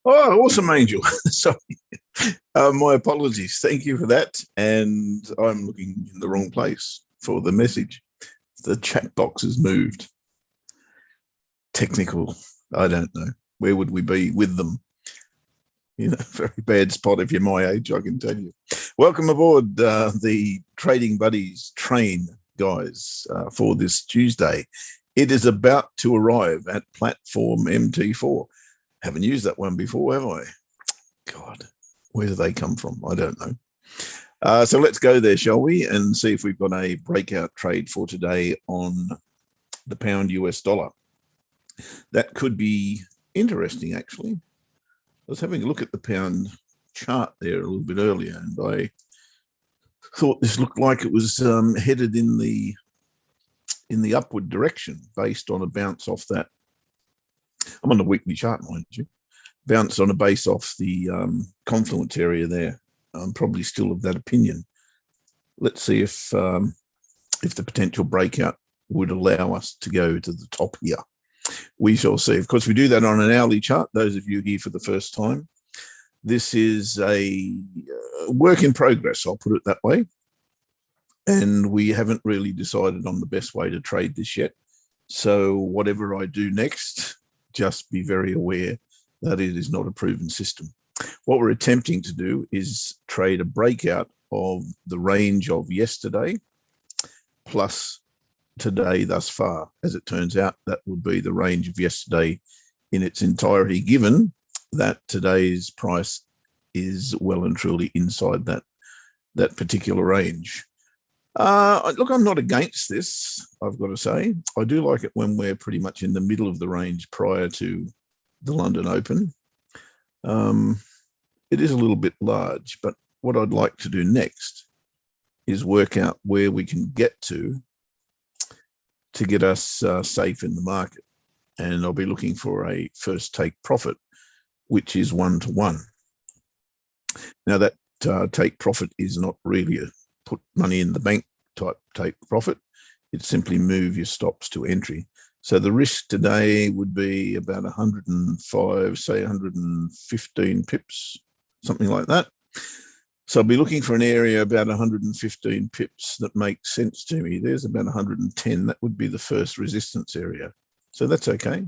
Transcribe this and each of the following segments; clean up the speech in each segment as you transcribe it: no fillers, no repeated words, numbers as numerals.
Oh, awesome, Angel. Sorry. My apologies. Thank you for that. And I'm looking in the wrong place for the message. The chat box has moved. Technical. I don't know. Where would we be with them? Very bad spot if you're my age, I can tell you. Welcome aboard the Trading Buddies train, guys, for this Tuesday. It is about to arrive at platform MT4. Haven't used that one before, have I? God, where do they come from? I don't know. So let's go there, shall we? And see if we've got a breakout trade for today on the pound US dollar. That could be interesting, actually. I was having a look at the pound chart there a little bit earlier, and I thought this looked like it was headed in the upward direction based on a bounce off that. I'm on the weekly chart, mind you. Bounce on a base off the confluence area there. I'm probably still of that opinion. Let's see if the potential breakout would allow us to go to the top here. We shall see. Of course, we do that on an hourly chart. Those of you here for the first time, this is a work in progress, I'll put it that way. And we haven't really decided on the best way to trade this yet. So whatever I do next, just be very aware that it is not a proven system. What we're attempting to do is trade a breakout of the range of yesterday plus today thus far. As it turns out, that would be the range of yesterday in its entirety, given that today's price is well and truly inside that particular range. Look, I'm not against this, I've got to say. I do like it when we're pretty much in the middle of the range prior to the London Open. It is a little bit large, but what I'd like to do next is work out where we can get to get us safe in the market. And I'll be looking for a first take profit, which is 1-to-1. Now that take profit is not really a put money in the bank type take profit. It's simply move your stops to entry. So the risk today would be about 105, say 115 pips, something like that. So I'll be looking for an area about 115 pips that makes sense to me. There's about 110. That would be the first resistance area. So that's okay.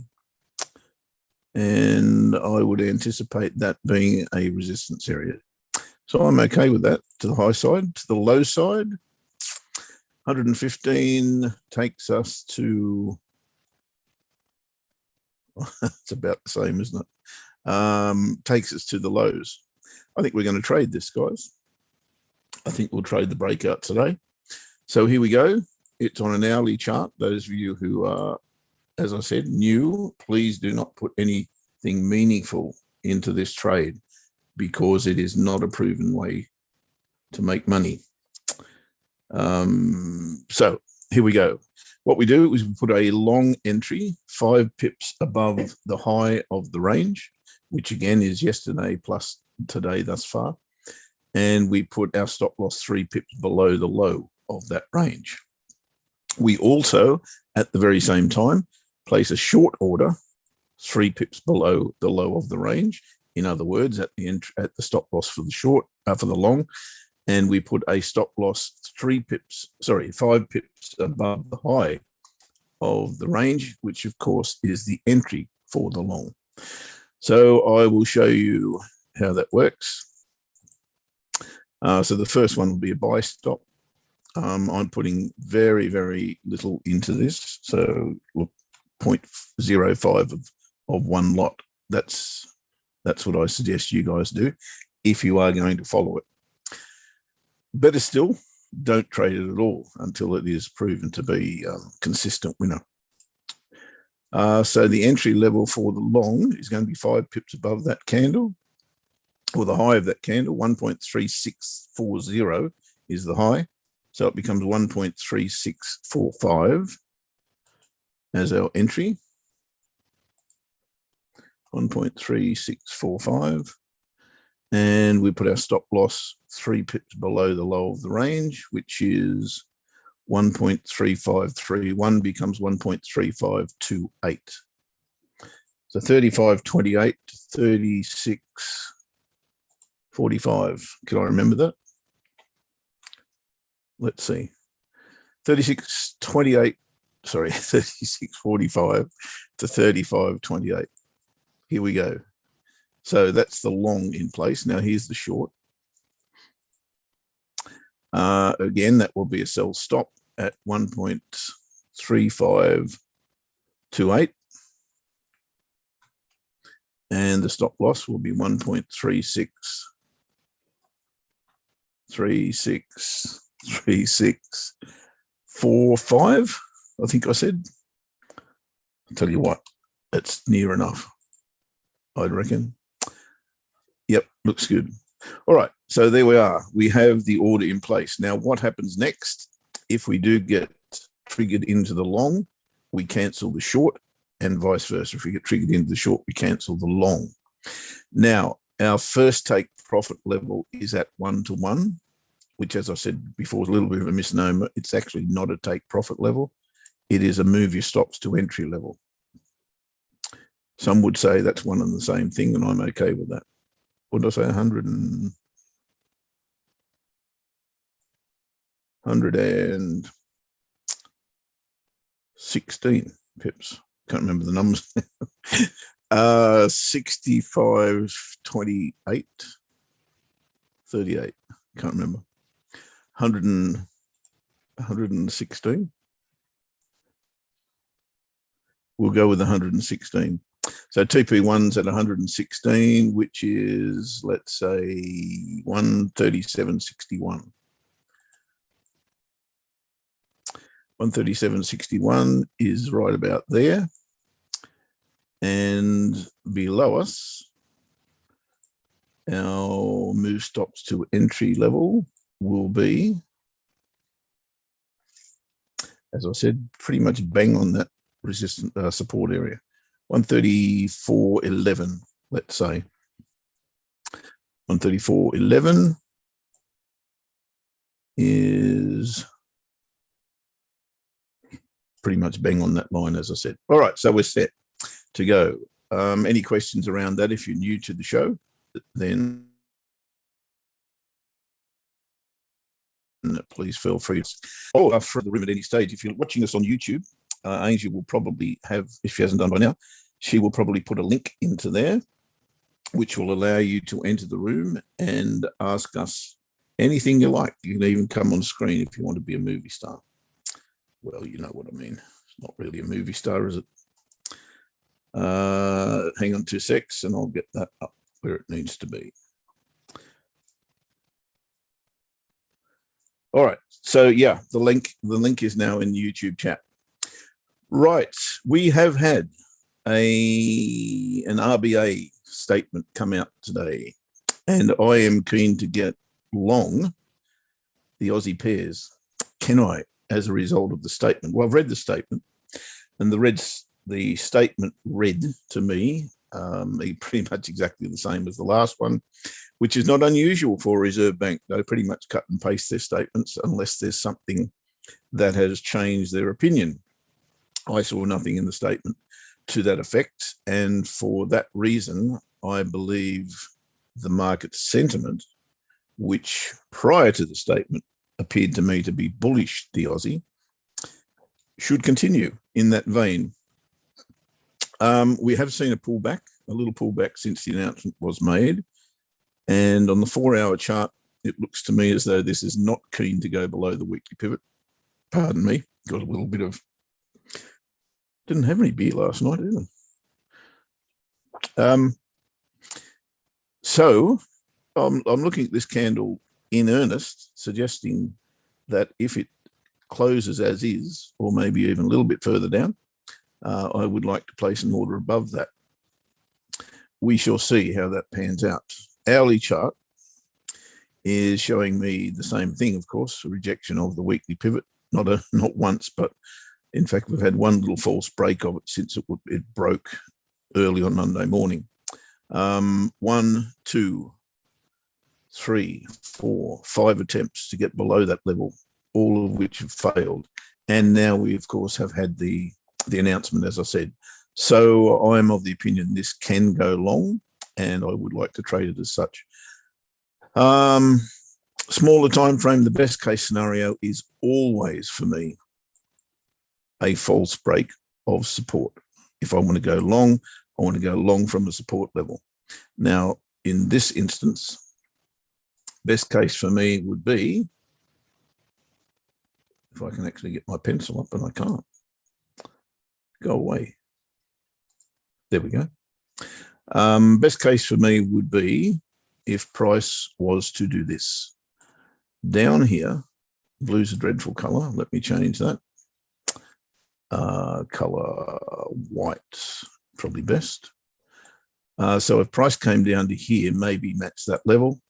And I would anticipate that being a resistance area. So I'm okay with that. To the high side. To the low side, 115 takes us to, it's about the same, isn't it? Takes us to the lows. I think we're going to trade this, guys. I think we'll trade the breakout today. So here we go. It's on an hourly chart. Those of you who are, as I said, new, please do not put anything meaningful into this trade because it is not a proven way to make money. So here we go. What we do is we put a long entry, 5 pips above the high of the range, which again is yesterday plus today thus far. And we put our stop loss 3 pips below the low of that range. We also, at the very same time, place a short order 3 pips below the low of the range. In other words, at the stop loss for the short, for the long, and we put a stop loss 5 pips above the high of the range, which of course is the entry for the long. So I will show you how that works. So the first one will be a buy stop. I'm putting very, very little into this. So look, 0.05 of one lot. That's what I suggest you guys do if you are going to follow it. Better still, don't trade it at all until it is proven to be a consistent winner. So the entry level for the long is going to be 5 pips above that candle, or the high of that candle. 1.3640 is the high. So it becomes 1.3645 as our entry. 1.3645. And we put our stop loss 3 pips below the low of the range, which is 1.3531 becomes 1.3528. So 35.28 to 36.45. Can I remember that? Let's see. 36.28, sorry, 36.45 to 35.28. Here we go. So that's the long in place. Now here's the short. Again, that will be a sell stop at 1.3528. And the stop loss will be 1.3645. I think I said. I'll tell you what, it's near enough, I'd reckon. Yep, looks good. All right, so there we are. We have the order in place. Now, what happens next? If we do get triggered into the long, we cancel the short, and vice versa. If we get triggered into the short, we cancel the long. Now, our first take profit level is at 1-to-1, which, as I said before, is a little bit of a misnomer. It's actually not a take profit level. It is a move your stops to entry level. Some would say that's one and the same thing, and I'm okay with that. What did I say? 116 pips. Can't remember the numbers. 65.28, 38. Can't remember. 116. We'll go with 116. So TP1's at 116, which is, let's say, 137.61. 137.61 is right about there. And below us, our move stops to entry level will be, as I said, pretty much bang on that resistance support area. 134.11, let's say. 134.11 is pretty much bang on that line, as I said. All right, so we're set to go. Any questions around that? If you're new to the show, then please feel free to for the room at any stage. If you're watching us on YouTube, Angie will probably have, if she hasn't done by now, she will probably put a link into there, which will allow you to enter the room and ask us anything you like. You can even come on screen if you want to be a movie star. Well, you know what I mean. It's not really a movie star, is it? Hang on 2 secs and I'll get that up where it needs to be. All right, so yeah, the link is now in the YouTube chat. Right, we have had an RBA statement come out today, and I am keen to get long the Aussie pairs. Can I, as a result of the statement? Well, I've read the statement, and the statement read to me pretty much exactly the same as the last one, which is not unusual for a Reserve Bank. They pretty much cut and paste their statements unless there's something that has changed their opinion. I saw nothing in the statement to that effect, and for that reason, I believe the market sentiment, which prior to the statement appeared to me to be bullish the Aussie, should continue in that vein. We have seen a little pullback since the announcement was made, and on the 4-hour chart, it looks to me as though this is not keen to go below the weekly pivot. Pardon me, got a little bit of, didn't have any beer last night, did I? So I'm looking at this candle in earnest, suggesting that if it closes as is, or maybe even a little bit further down, I would like to place an order above that. We shall see how that pans out. Hourly chart is showing me the same thing, of course, a rejection of the weekly pivot, not once, but in fact, we've had one little false break of it since it broke early on Monday morning. 1, 2, 3, 4, 5 attempts to get below that level, all of which have failed. And now we, of course, have had the announcement, as I said. So I'm of the opinion this can go long, and I would like to trade it as such. Smaller time frame, the best case scenario is always for me a false break of support. If I want to go long, I want to go long from a support level. Now, in this instance, best case for me would be, if I can actually get my pencil up, and I can't, go away. There we go. Best case for me would be if price was to do this. Down here, blue's a dreadful color. Let me change that. Color white, probably best. So if price came down to here, maybe match that level.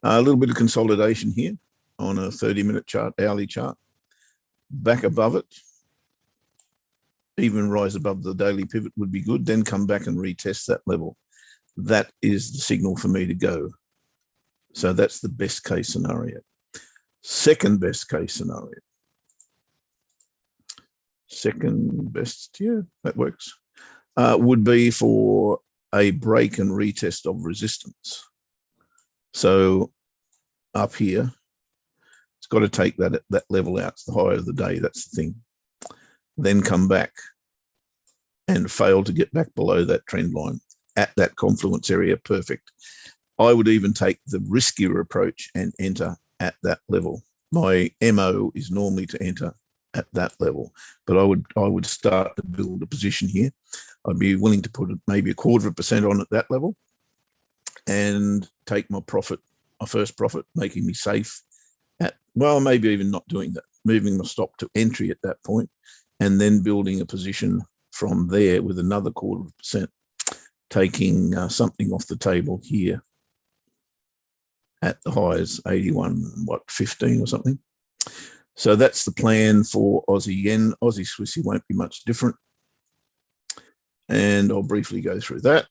A little bit of consolidation here on a 30-minute chart, hourly chart. Back above it, even rise above the daily pivot would be good, then come back and retest that level. That is the signal for me to go. So that's the best case scenario. Second best case scenario. Second best, yeah, that works. Would be for a break and retest of resistance. So up here, it's got to take that level out. It's the high of the day, that's the thing. Then come back and fail to get back below that trend line at that confluence area, perfect. I would even take the riskier approach and enter at that level. My MO is normally to enter at that level, but I would start to build a position here. I'd be willing to put maybe 0.25% on at that level and take my profit, my first profit, making me safe at, well, maybe even not doing that, moving my stop to entry at that point, and then building a position from there with another 0.25%, taking something off the table here at the highs, 81.15 or something. So that's the plan for Aussie yen. Aussie Swissy won't be much different. And I'll briefly go through that.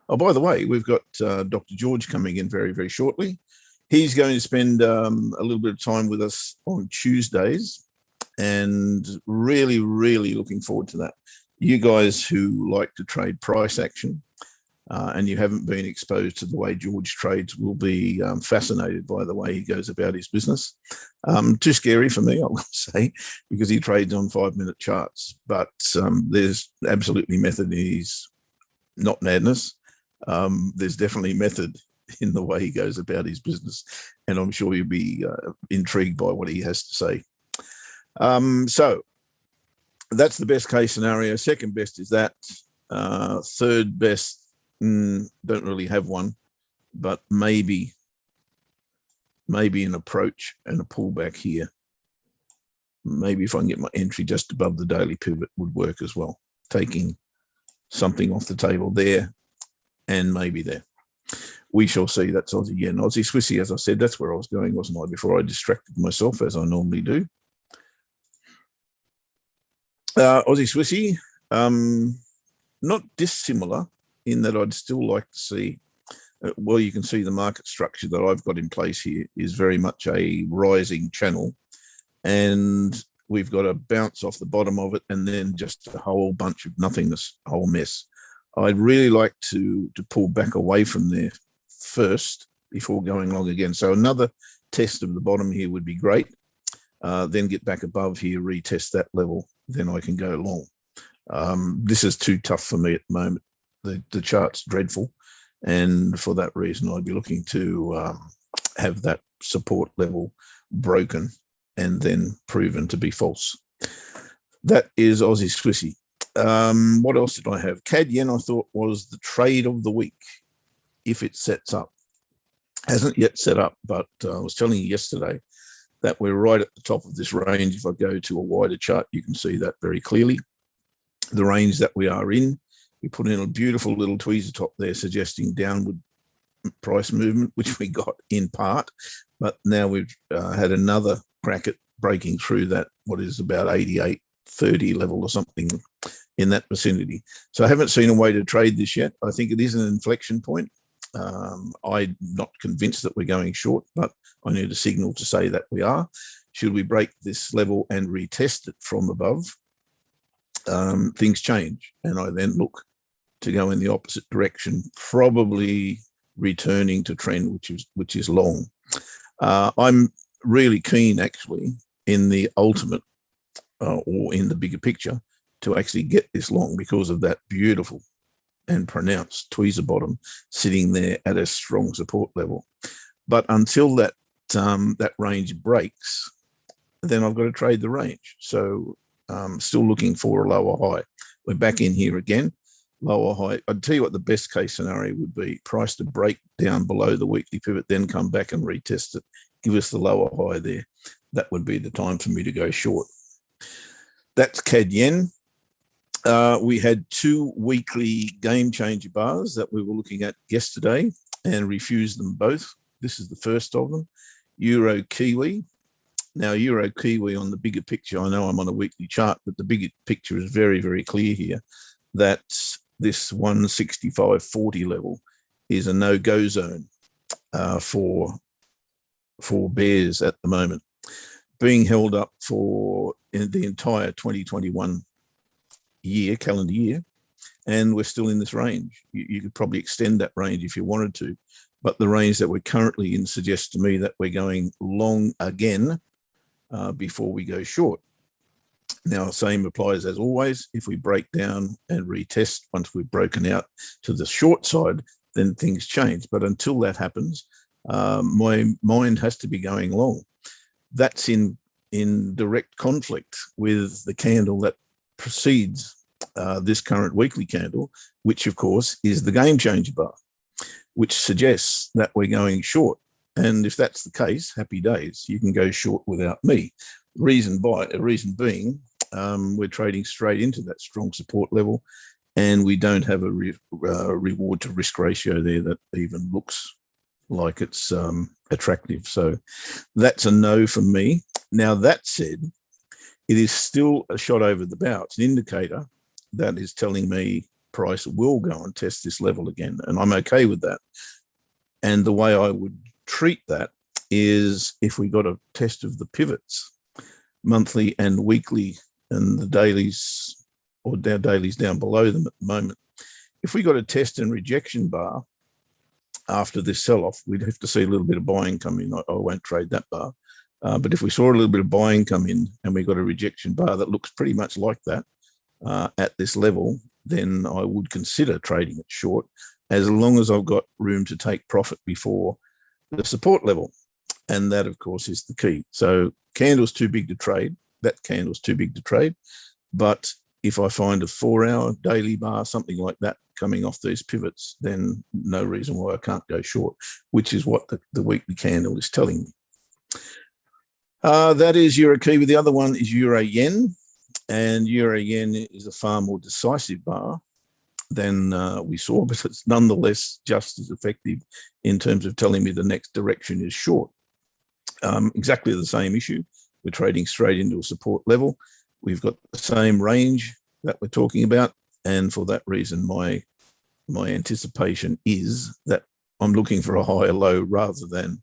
Oh, by the way, we've got Dr. George coming in very, very shortly. He's going to spend a little bit of time with us on Tuesdays, and really, really looking forward to that. You guys who like to trade price action and you haven't been exposed to the way George trades will be fascinated by the way he goes about his business. Too scary for me, I will say, because he trades on 5-minute charts, but there's absolutely method. He's not madness. There's definitely method in the way he goes about his business, and I'm sure you'll be intrigued by what he has to say. So that's the best case scenario. Second best is that. Third best, don't really have one, but maybe an approach and a pullback here. Maybe if I can get my entry just above the daily pivot would work as well, taking something off the table there and maybe there. We shall see. That's Aussie yen. Aussie Swissy, as I said, that's where I was going, wasn't I, before I distracted myself, as I normally do. Aussie Swissy, not dissimilar in that I'd still like to see, well, you can see the market structure that I've got in place here is very much a rising channel, and we've got a bounce off the bottom of it and then just a whole bunch of nothingness, a whole mess. I'd really like to pull back away from there first before going long again. So another test of the bottom here would be great. Then get back above here, retest that level, then I can go long. This is too tough for me at the moment. The chart's dreadful, and for that reason, I'd be looking to have that support level broken and then proven to be false. That is Aussie Swissy. What else did I have? CAD yen, I thought, was the trade of the week if it sets up. Hasn't yet set up, but I was telling you yesterday that we're right at the top of this range. If I go to a wider chart, you can see that very clearly. The range that we are in, we put in a beautiful little tweezer top there suggesting downward price movement, which we got in part, but now we've had another crack at breaking through that, what is about 88.30 level or something in that vicinity. So I haven't seen a way to trade this yet. I think it is an inflection point. I'm not convinced that we're going short, but I need a signal to say that we are. Should we break this level and retest it from above, things change, and I then look to go in the opposite direction, probably returning to trend, which is long. I'm really keen, actually, in the ultimate or in the bigger picture, to actually get this long because of that beautiful and pronounced tweezer bottom sitting there at a strong support level. But until that range breaks, then I've got to trade the range. So still looking for a lower high. We're back in here again. Lower high. I'd tell you what the best case scenario would be: price to break down below the weekly pivot, then come back and retest it, give us the lower high there. That would be the time for me to go short. That's CAD yen. We had 2 weekly game changer bars that we were looking at yesterday and refused them both. This is the first of them. Euro Kiwi. Now, Euro Kiwi on the bigger picture, I know I'm on a weekly chart, but the bigger picture is very, very clear here that this 165.40 level is a no-go zone for bears at the moment, being held up for the entire 2021 calendar year, and we're still in this range. You could probably extend that range if you wanted to, but the range that we're currently in suggests to me that we're going long again before we go short. Now, same applies as always. If we break down and retest once we've broken out to the short side, then things change. But until that happens, my mind has to be going long. That's in direct conflict with the candle that precedes this current weekly candle, which of course is the game changer bar, which suggests that we're going short. And if that's the case, happy days, you can go short without me. Reason being, we're trading straight into that strong support level, and we don't have a reward to risk ratio there that even looks like it's attractive. So that's a no for me. Now, that said, it is still a shot over the bow. It's an indicator that is telling me price will go and test this level again, and I'm okay with that. And the way I would treat that is if we got a test of the pivots, monthly and weekly, and the dailies or dailies down below them at the moment. If we got a test and rejection bar after this sell-off, we'd have to see a little bit of buying come in. I won't trade that bar. But if we saw a little bit of buying come in and we got a rejection bar that looks pretty much like that at this level, then I would consider trading it short, as long as I've got room to take profit before the support level. And that, of course, is the key. So candle's too big to trade. That candle's too big to trade. But if I find a 4-hour daily bar, something like that, coming off these pivots, then no reason why I can't go short, which is what the weekly candle is telling me. That is Euro Kiwi. The other one is Euro Yen. And Euro Yen is a far more decisive bar than we saw, but it's nonetheless just as effective in terms of telling me the next direction is short. Exactly the same issue. We're trading straight into a support level. We've got the same range that we're talking about. And for that reason, my anticipation is that I'm looking for a higher low rather than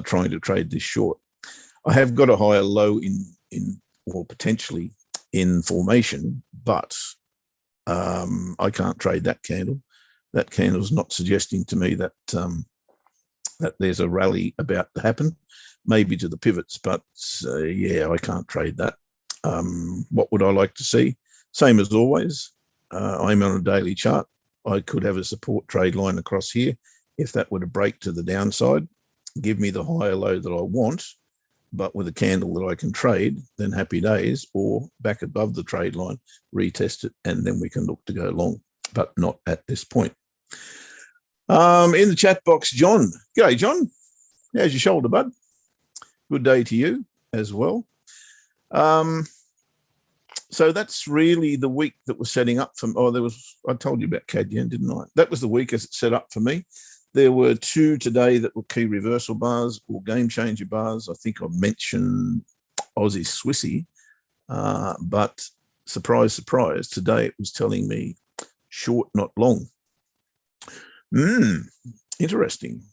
trying to trade this short. I have got a higher low in or potentially in formation, but I can't trade that candle. That candle's not suggesting to me that that there's a rally about to happen, maybe to the pivots, but yeah, I can't trade that. What would I like to see? Same as always, I'm on a daily chart. I could have a support trade line across here. If that were to break to the downside, give me the higher low that I want, but with a candle that I can trade, then happy days, or back above the trade line, retest it, and then we can look to go long, but not at this point. In the chat box, John. G'day, John. How's your shoulder, bud? Good day to you as well. So that's really the week that was setting up for, I told you about CAD yen, didn't I? That was the week as it set up for me. There were 2 today that were key reversal bars or game changer bars. I think I mentioned Aussie Swissy, but surprise, surprise, today it was telling me short, not long. Interesting.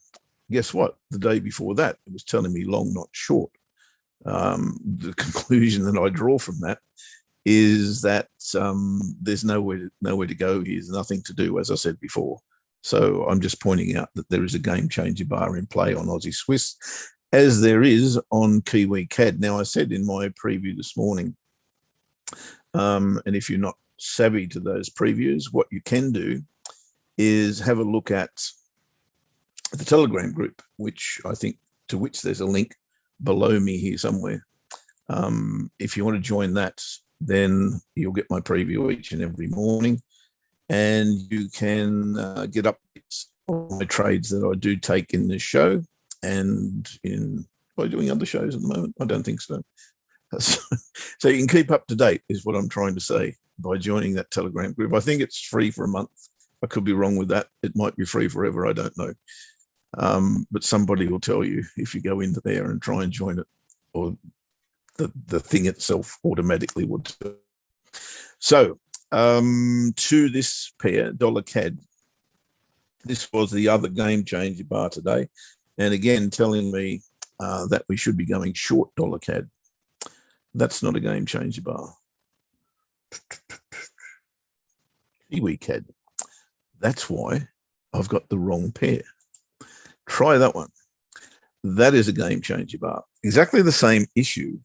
Guess what? The day before that, it was telling me long, not short. The conclusion that I draw from that is that there's nowhere to go here. There's nothing to do, as I said before. So I'm just pointing out that there is a game changer bar in play on Aussie Swiss, as there is on Kiwi CAD. Now, I said in my preview this morning, and if you're not savvy to those previews, what you can do is have a look at the Telegram group, which I think to which there's a link below me here somewhere. If you want to join that, then you'll get my preview each and every morning, and you can get updates on my trades that I do take in this show and in by doing other shows at the moment. I don't think so. So you can keep up to date is what I'm trying to say by joining that Telegram group. I think it's free for a month. I could be wrong with that. It might be free forever. I don't know. But somebody will tell you if you go into there and try and join it, or the thing itself automatically would. So to this pair, dollar CAD, this was the other game changer bar today. And again, telling me that we should be going short dollar CAD. That's not a game changer bar. Kiwi CAD. That's why I've got the wrong pair. Try that one. That is a game changer bar. Exactly the same issue,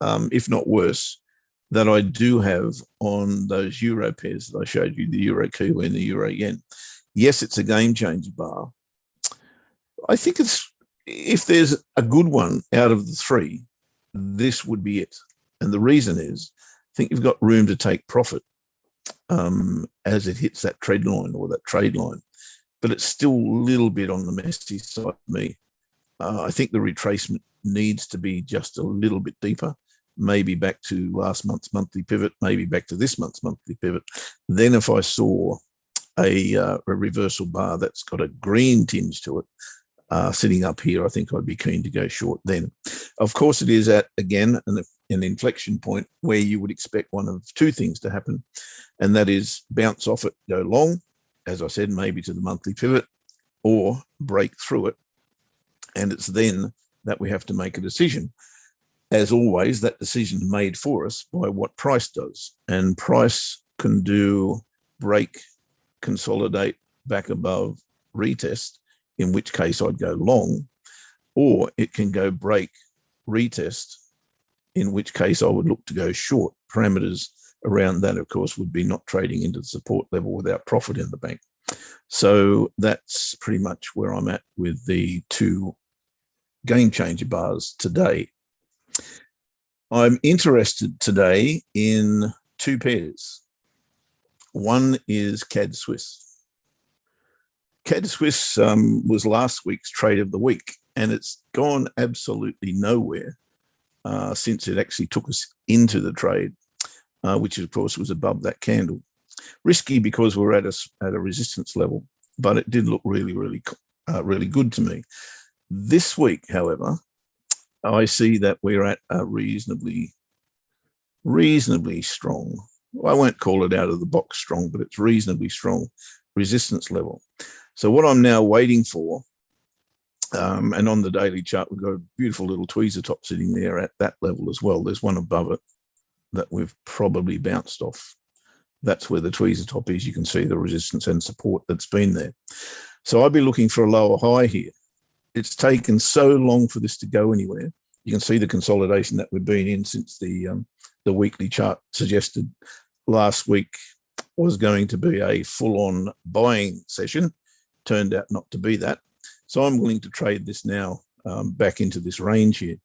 if not worse, that I do have on those euro pairs that I showed you, the euro Kiwi and the euro yen. Yes, it's a game changer bar. I think it's, if there's a good one out of the three, this would be it. And the reason is, I think you've got room to take profit as it hits that trend line or that trade line. But it's still a little bit on the messy side of me. I think the retracement needs to be just a little bit deeper, maybe back to last month's monthly pivot, maybe back to this month's monthly pivot. Then if I saw a reversal bar that's got a green tinge to it, sitting up here, I think I'd be keen to go short then. Of course, it is at, again, an inflection point where you would expect one of two things to happen, and that is bounce off it, go long, as I said, maybe to the monthly pivot, or break through it. And it's then that we have to make a decision. As always, that decision is made for us by what price does. And price can do break, consolidate back above, retest, in which case I'd go long, or it can go break, retest, in which case I would look to go short. Parameters around that, of course, would be not trading into the support level without profit in the bank. So that's pretty much where I'm at with the two game changer bars today. I'm interested today in two pairs. One is CAD Swiss. CAD Swiss was last week's trade of the week, and it's gone absolutely nowhere since it actually took us into the trade, which of course was above that candle. Risky because we're at a resistance level, but it did look really, really, really good to me. This week, however, I see that we're at a reasonably strong, I won't call it out of the box strong, but it's reasonably strong resistance level. So what I'm now waiting for, and on the daily chart, we've got a beautiful little tweezer top sitting there at that level as well. There's one above it that we've probably bounced off. That's where the tweezer top is. You can see the resistance and support that's been there. So I'd be looking for a lower high here. It's taken so long for this to go anywhere. You can see the consolidation that we've been in since the weekly chart suggested last week was going to be a full-on buying session. Turned out not to be that. So I'm willing to trade this now back into this range here.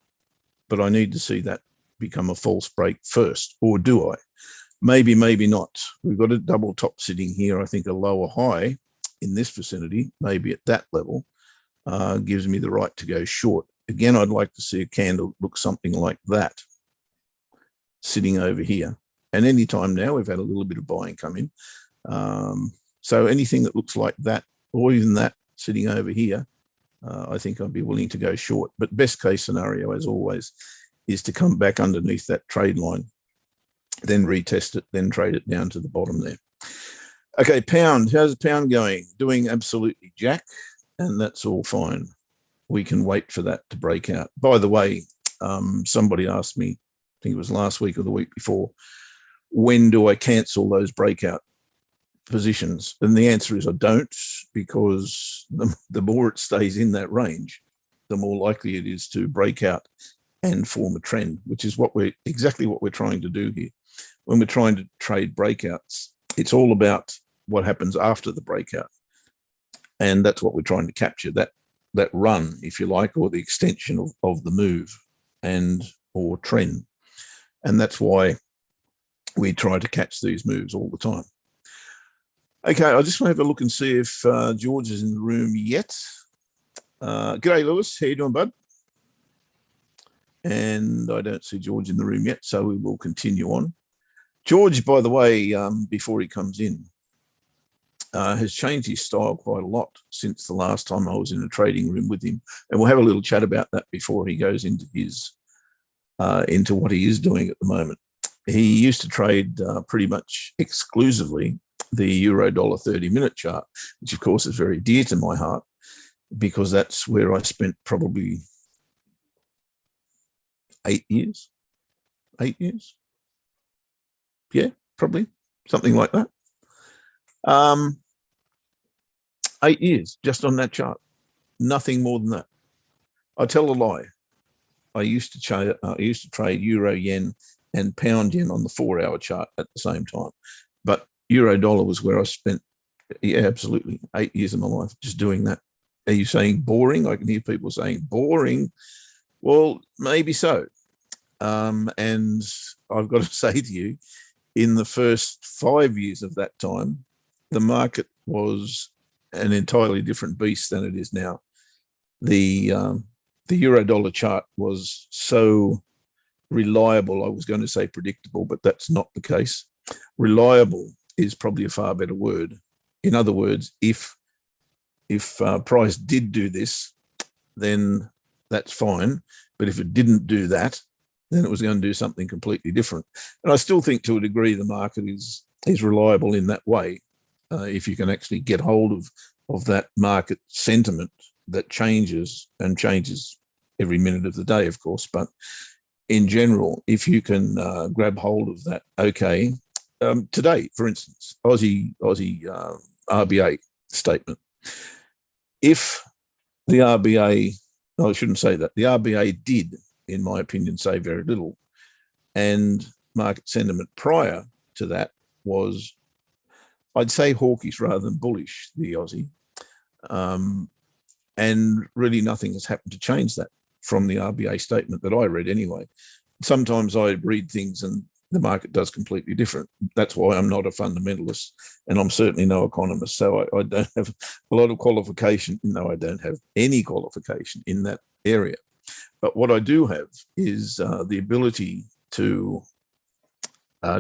But I need to see that become a false break first, or do I? Maybe, maybe not. We've got a double top sitting here. I think a lower high in this vicinity, maybe at that level, gives me the right to go short. Again, I'd like to see a candle look something like that, sitting over here. And anytime now, we've had a little bit of buying come in. So anything that looks like that, or even that sitting over here, I think I'd be willing to go short. But best case scenario, as always, is to come back underneath that trade line, then retest it, then trade it down to the bottom there. Okay, pound. How's the pound going? Doing absolutely jack, and that's all fine. We can wait for that to break out. By the way, somebody asked me, I think it was last week or the week before, when do I cancel those breakout positions? And the answer is I don't, because the more it stays in that range, the more likely it is to break out and form a trend, which is exactly what we're trying to do here. When we're trying to trade breakouts, it's all about what happens after the breakout. And that's what we're trying to capture, that run, if you like, or the extension of the move or trend. And that's why we try to catch these moves all the time. Okay, I just want to have a look and see if George is in the room yet. G'day, Lewis. How you doing, bud? And I don't see George in the room yet, so we will continue on. George, by the way, before he comes in, has changed his style quite a lot since the last time I was in a trading room with him. And we'll have a little chat about that before he goes into into what he is doing at the moment. He used to trade pretty much exclusively the euro-dollar 30-minute chart, which of course is very dear to my heart, because that's where I spent probably 8 years. 8 years? Yeah, probably something like that. 8 years just on that chart, nothing more than that. I tell a lie. I used to trade euro yen and pound yen on the 4-hour chart at the same time, but euro dollar was where I spent, yeah, absolutely 8 years of my life just doing that. Are you saying boring? I can hear people saying boring. Well, maybe so. And I've got to say to you, in the first 5 years of that time, the market was an entirely different beast than it is now. The euro dollar chart was so reliable. I was going to say predictable, but that's not the case. Reliable is probably a far better word. In other words, if price did do this, then that's fine. But if it didn't do that, then it was going to do something completely different. And I still think to a degree the market is reliable in that way. If you can actually get hold of that market sentiment that changes every minute of the day, of course. But in general, if you can grab hold of that, okay. Today, for instance, Aussie RBA statement. If the RBA, no, I shouldn't say that, the RBA did, in my opinion, say very little, and market sentiment prior to that was, I'd say, hawkish rather than bullish, the Aussie. And really nothing has happened to change that from the RBA statement that I read anyway. Sometimes I read things and the market does completely different. That's why I'm not a fundamentalist, and I'm certainly no economist. So I don't have a lot of qualification. No, I don't have any qualification in that area. But what I do have is the ability to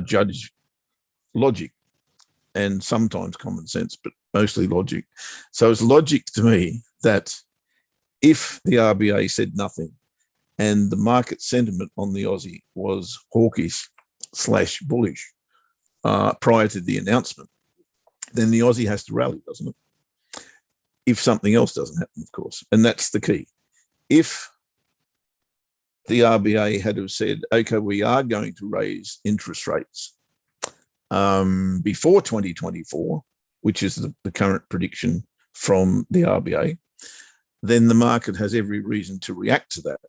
judge logic and sometimes common sense, but mostly logic. So it's logic to me that if the RBA said nothing and the market sentiment on the Aussie was hawkish / bullish prior to the announcement, then the Aussie has to rally, doesn't it? If something else doesn't happen, of course. And that's the key. If the RBA had have said, okay, we are going to raise interest rates before 2024, which is the current prediction from the RBA, then the market has every reason to react to that.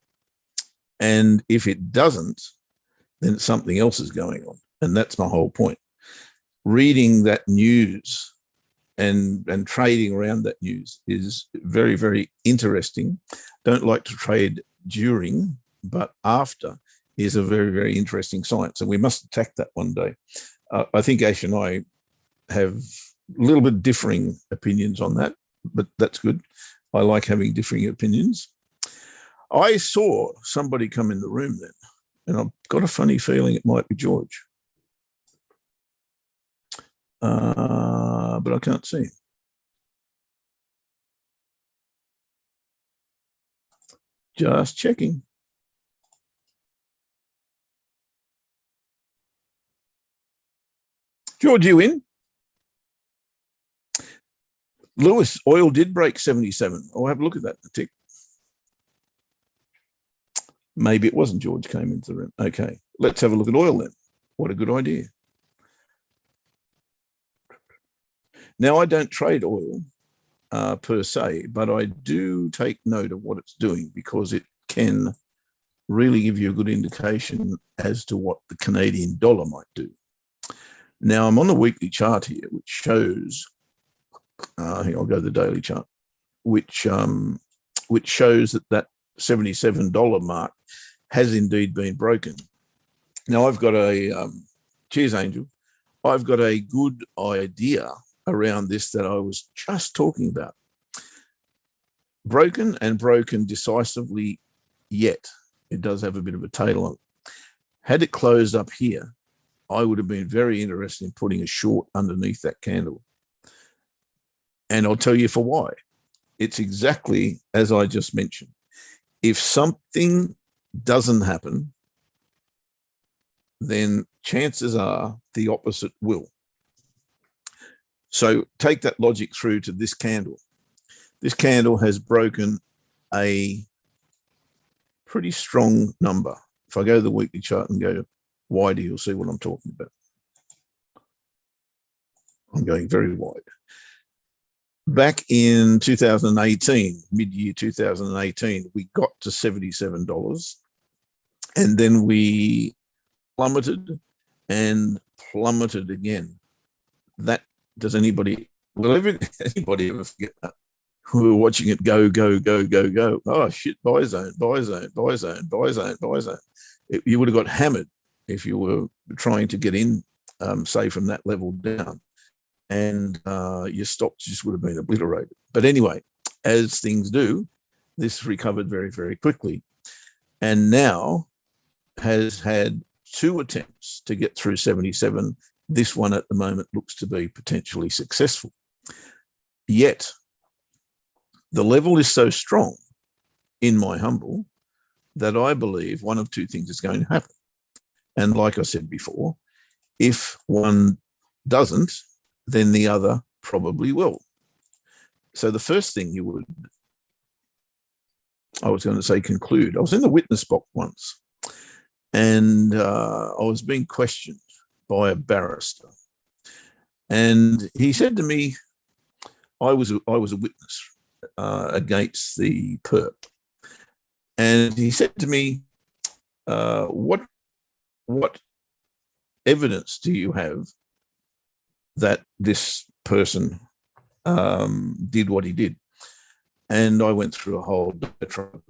And if it doesn't, then something else is going on. And that's my whole point. Reading that news and trading around that news is very, very interesting. Don't like to trade during, but after is a very, very interesting science. And we must attack that one day. I think Ash and I have a little bit differing opinions on that, but that's good. I like having differing opinions. I saw somebody come in the room then, and I've got a funny feeling it might be George. But I can't see him. Just checking. George, you in? Lewis, oil did break 77. I'll have a look at that in a tick. Maybe it wasn't George came into the room. Okay, let's have a look at oil then. What a good idea. Now, I don't trade oil per se, but I do take note of what it's doing because it can really give you a good indication as to what the Canadian dollar might do. Now, I'm on the weekly chart here, which shows, here, I'll go to the daily chart, which shows that $77 mark has indeed been broken. Now, I've got a, cheers, Angel, I've got a good idea around this that I was just talking about. Broken and broken decisively yet. It does have a bit of a tail on it. Had it closed up here, I would have been very interested in putting a short underneath that candle. And I'll tell you for why. It's exactly as I just mentioned. If something doesn't happen, then chances are the opposite will. So take that logic through to this candle. This candle has broken a pretty strong number. If I go to the weekly chart and go wider, you'll see what I'm talking about. I'm going very wide. Back in 2018, mid-year 2018, we got to $77, and then we plummeted and plummeted again. That, does anybody, will anybody ever forget that? We were watching it go, go, go, go, go. Oh shit, buy zone, buy zone, buy zone, buy zone, buy zone. You would have got hammered if you were trying to get in, say, from that level down. And your stops just would have been obliterated. But anyway, as things do, this recovered very, very quickly, and now has had 2 attempts to get through 77. This one at the moment looks to be potentially successful. Yet, the level is so strong, in my humble, that I believe one of 2 things is going to happen. And like I said before, if one doesn't, then the other probably will. So the first thing you would, I was going to say conclude, I was in the witness box once, and I was being questioned by a barrister. And he said to me, I was a witness against the perp. And he said to me, what evidence do you have that this person did what he did? And I went through a whole diatribe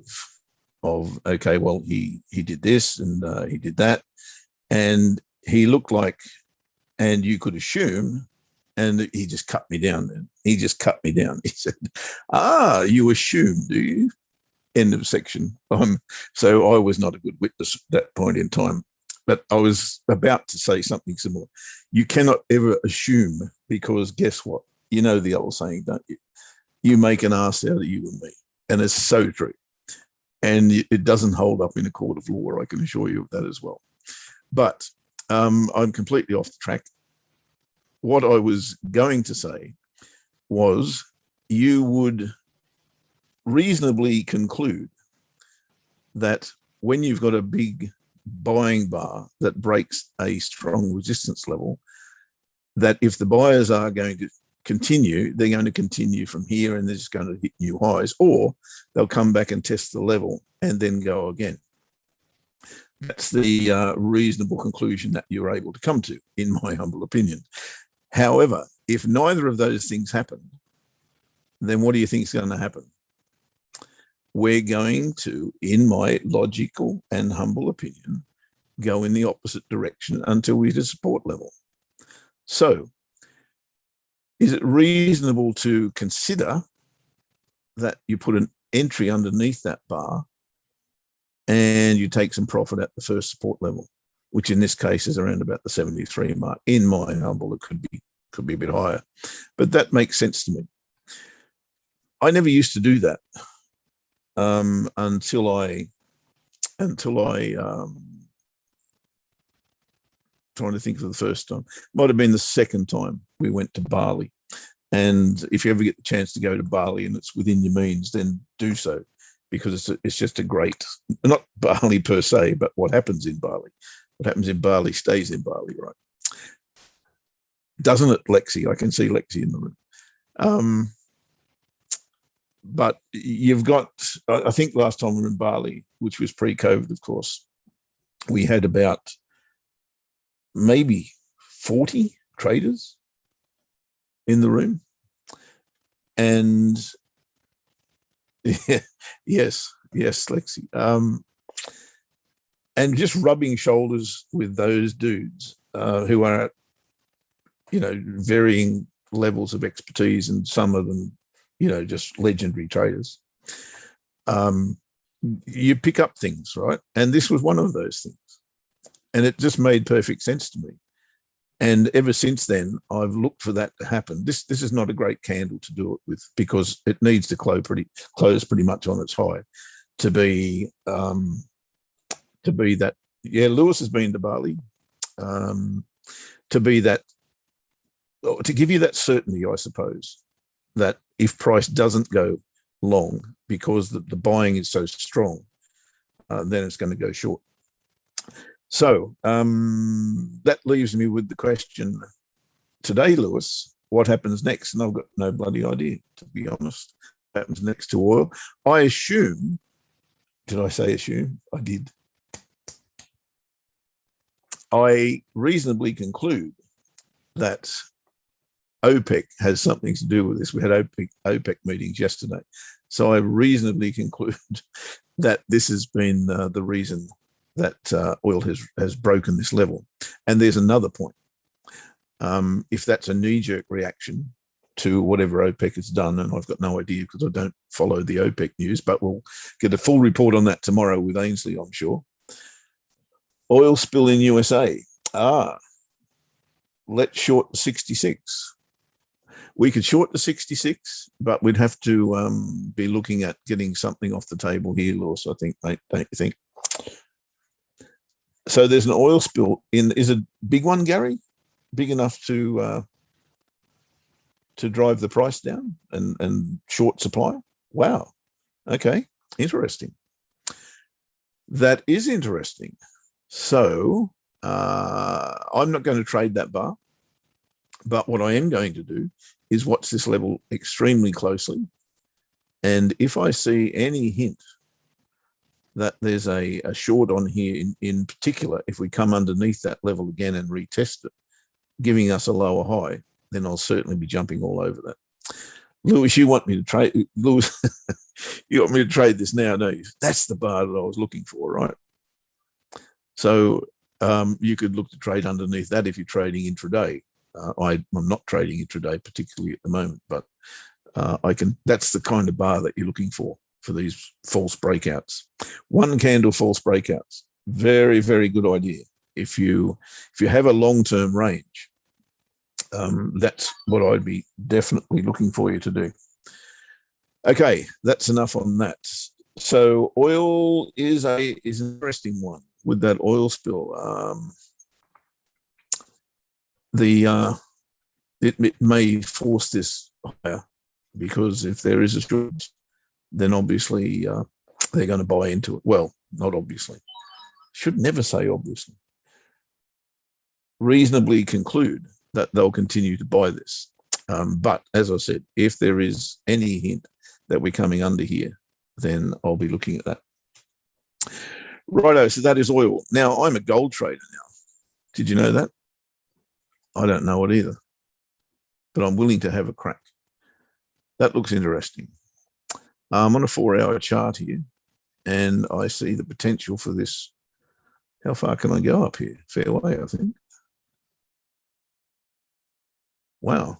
of okay, well, he did this and he did that, and he looked like, and you could assume, and he just cut me down then. He just cut me down. He said, you assume, do you? End of section. So I was not a good witness at that point in time. But I was about to say something similar. You cannot ever assume, because guess what? You know the old saying, don't you? You make an ass out of you and me. And it's so true. And it doesn't hold up in a court of law, I can assure you of that as well. But I'm completely off the track. What I was going to say was you would reasonably conclude that when you've got a big buying bar that breaks a strong resistance level, that if the buyers are going to continue, they're going to continue from here and they're just going to hit new highs, or they'll come back and test the level and then go again. That's the reasonable conclusion that you're able to come to, in my humble opinion. However, if neither of those things happen, then what do you think is going to happen? We're going to, in my logical and humble opinion, go in the opposite direction until we hit a support level. So, is it reasonable to consider that you put an entry underneath that bar and you take some profit at the first support level, which in this case is around about the 73 mark? In my humble, it could be a bit higher, but that makes sense to me. I never used to do that until I trying to think for the first time. Might have been the second time we went to Bali. And if you ever get the chance to go to Bali and it's within your means, then do so, because it's just a great, not Bali per se, but what happens in Bali. What happens in Bali stays in Bali, right? Doesn't it, Lexi? I can see Lexi in the room. But you've got, I think last time we were in Bali, which was pre-COVID, of course, we had about maybe 40 traders in the room. And yeah, yes, Lexi. And just rubbing shoulders with those dudes who are at, varying levels of expertise, and some of them, just legendary traders. You pick up things, right? And this was one of those things. And it just made perfect sense to me. And ever since then, I've looked for that to happen. This is not a great candle to do it with, because it needs to close pretty much on its high to be that. Yeah, Lewis has been to Bali. To be that, to give you that certainty, I suppose, that if price doesn't go long because the buying is so strong, then it's going to go short. So that leaves me with the question today, Lewis, what happens next? And I've got no bloody idea, to be honest. What happens next to oil? I assume, did I say assume? I did. I reasonably conclude that OPEC has something to do with this. We had OPEC meetings yesterday. So I reasonably conclude that this has been the reason that oil has broken this level. And there's another point. If that's a knee-jerk reaction to whatever OPEC has done, and I've got no idea because I don't follow the OPEC news, but we'll get a full report on that tomorrow with Ainsley, I'm sure. Oil spill in USA. Let's short the 66. We could short the 66, but we'd have to be looking at getting something off the table here, Lewis, I think, mate, don't you think? So there's an oil spill is a big one, Gary? Big enough to drive the price down and short supply? Wow. Okay. Interesting. That is interesting. So I'm not going to trade that bar, but what I am going to do is watch this level extremely closely. And if I see any hint that there's a short on here in particular, if we come underneath that level again and retest it, giving us a lower high, then I'll certainly be jumping all over that. Lewis, you want me to trade? Lewis, you want me to trade this now, don't you? That's the bar that I was looking for, right? So you could look to trade underneath that if you're trading intraday. I'm not trading intraday particularly at the moment, but I can. That's the kind of bar that you're looking for these false breakouts. One candle false breakouts. Very, very good idea. If you have a long-term range, that's what I'd be definitely looking for you to do. Okay, that's enough on that. So oil is an interesting one with that oil spill. It may force this higher, because if there is a shortage, then obviously they're going to buy into it. Well, not obviously. Should never say obviously. Reasonably conclude that they'll continue to buy this. But as I said, if there is any hint that we're coming under here, then I'll be looking at that. Righto, so that is oil. Now, I'm a gold trader now. Did you know that? I don't know it either, but I'm willing to have a crack. That looks interesting. I'm on a 4-hour chart here, and I see the potential for this. How far can I go up here? Fair way, I think. Wow.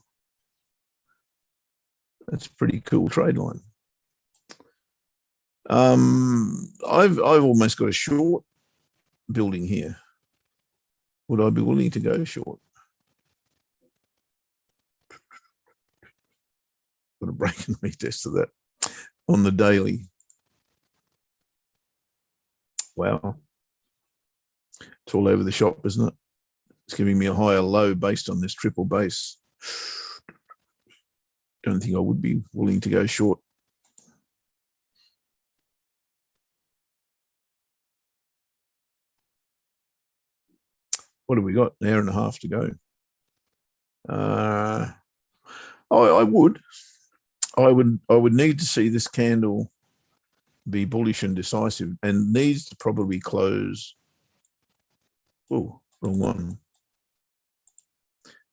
That's a pretty cool trade line. I've almost got a short building here. Would I be willing to go short? Got a break and retest of that on the daily. Wow. It's all over the shop, isn't it? It's giving me a higher low based on this triple base. Don't think I would be willing to go short. What have we got? An hour and a half to go. Uh, I would. I would need to see this candle be bullish and decisive, and needs to probably close. Oh, wrong one.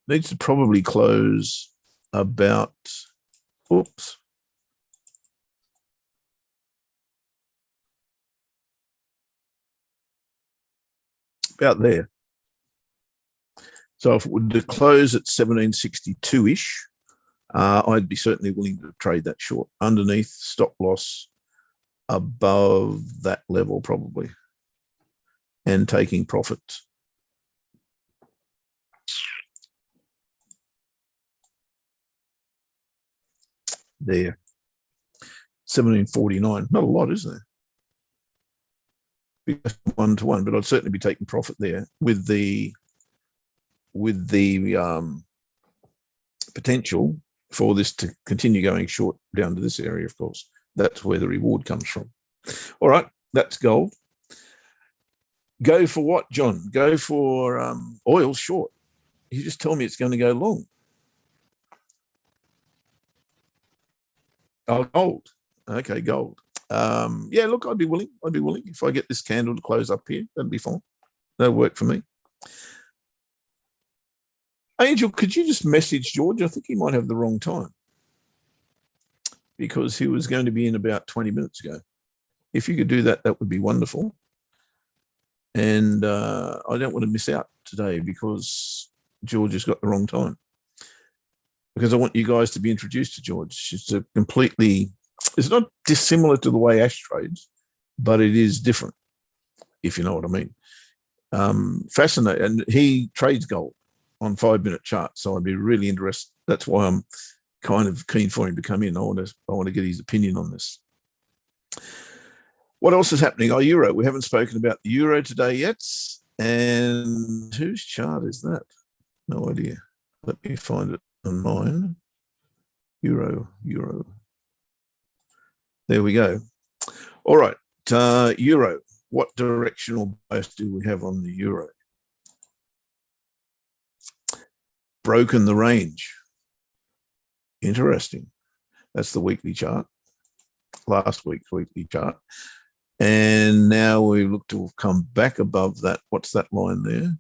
Needs to probably close about. Oops. About there. So if it would close at 1762-ish, I'd be certainly willing to trade that short. Underneath, stop loss above that level probably, and taking profits. There. 1749. Not a lot, is there? 1-to-1, but I'd certainly be taking profit there with the potential for this to continue going short down to this area. Of course, that's where the reward comes from. All right, that's gold. Go for what, John? Go for oil short. You just tell me it's going to go long. Oh, gold. Okay, gold. Yeah, look, I'd be willing. If I get this candle to close up here, that'd be fine. That'll work for me. Angel, could you just message George? I think he might have the wrong time, because he was going to be in about 20 minutes ago. If you could do that, that would be wonderful. And I don't want to miss out today because George has got the wrong time. Because I want you guys to be introduced to George. It's not dissimilar to the way Ash trades, but it is different, if you know what I mean. Fascinating. And he trades gold on 5-minute charts. So I'd be really interested. That's why I'm kind of keen for him to come in. I want to get his opinion on this. What else is happening? Oh, euro. We haven't spoken about the euro today yet. And whose chart is that? No idea. Let me find it on mine. Euro. There we go. All right. Euro. What directional bias do we have on the euro? Broken the range. Interesting. That's the weekly chart. Last week's weekly chart. And now we look to have come back above that. What's that line there?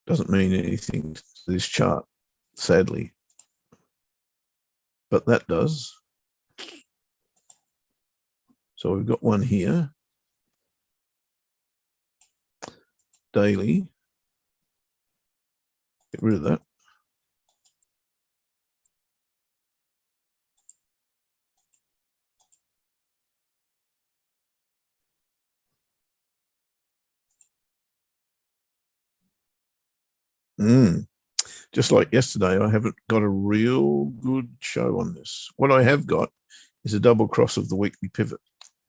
Doesn't mean anything to this chart, sadly. But that does. So we've got one here. Daily. Get rid of that. Just like yesterday, I haven't got a real good show on this. What I have got is a double cross of the weekly pivot.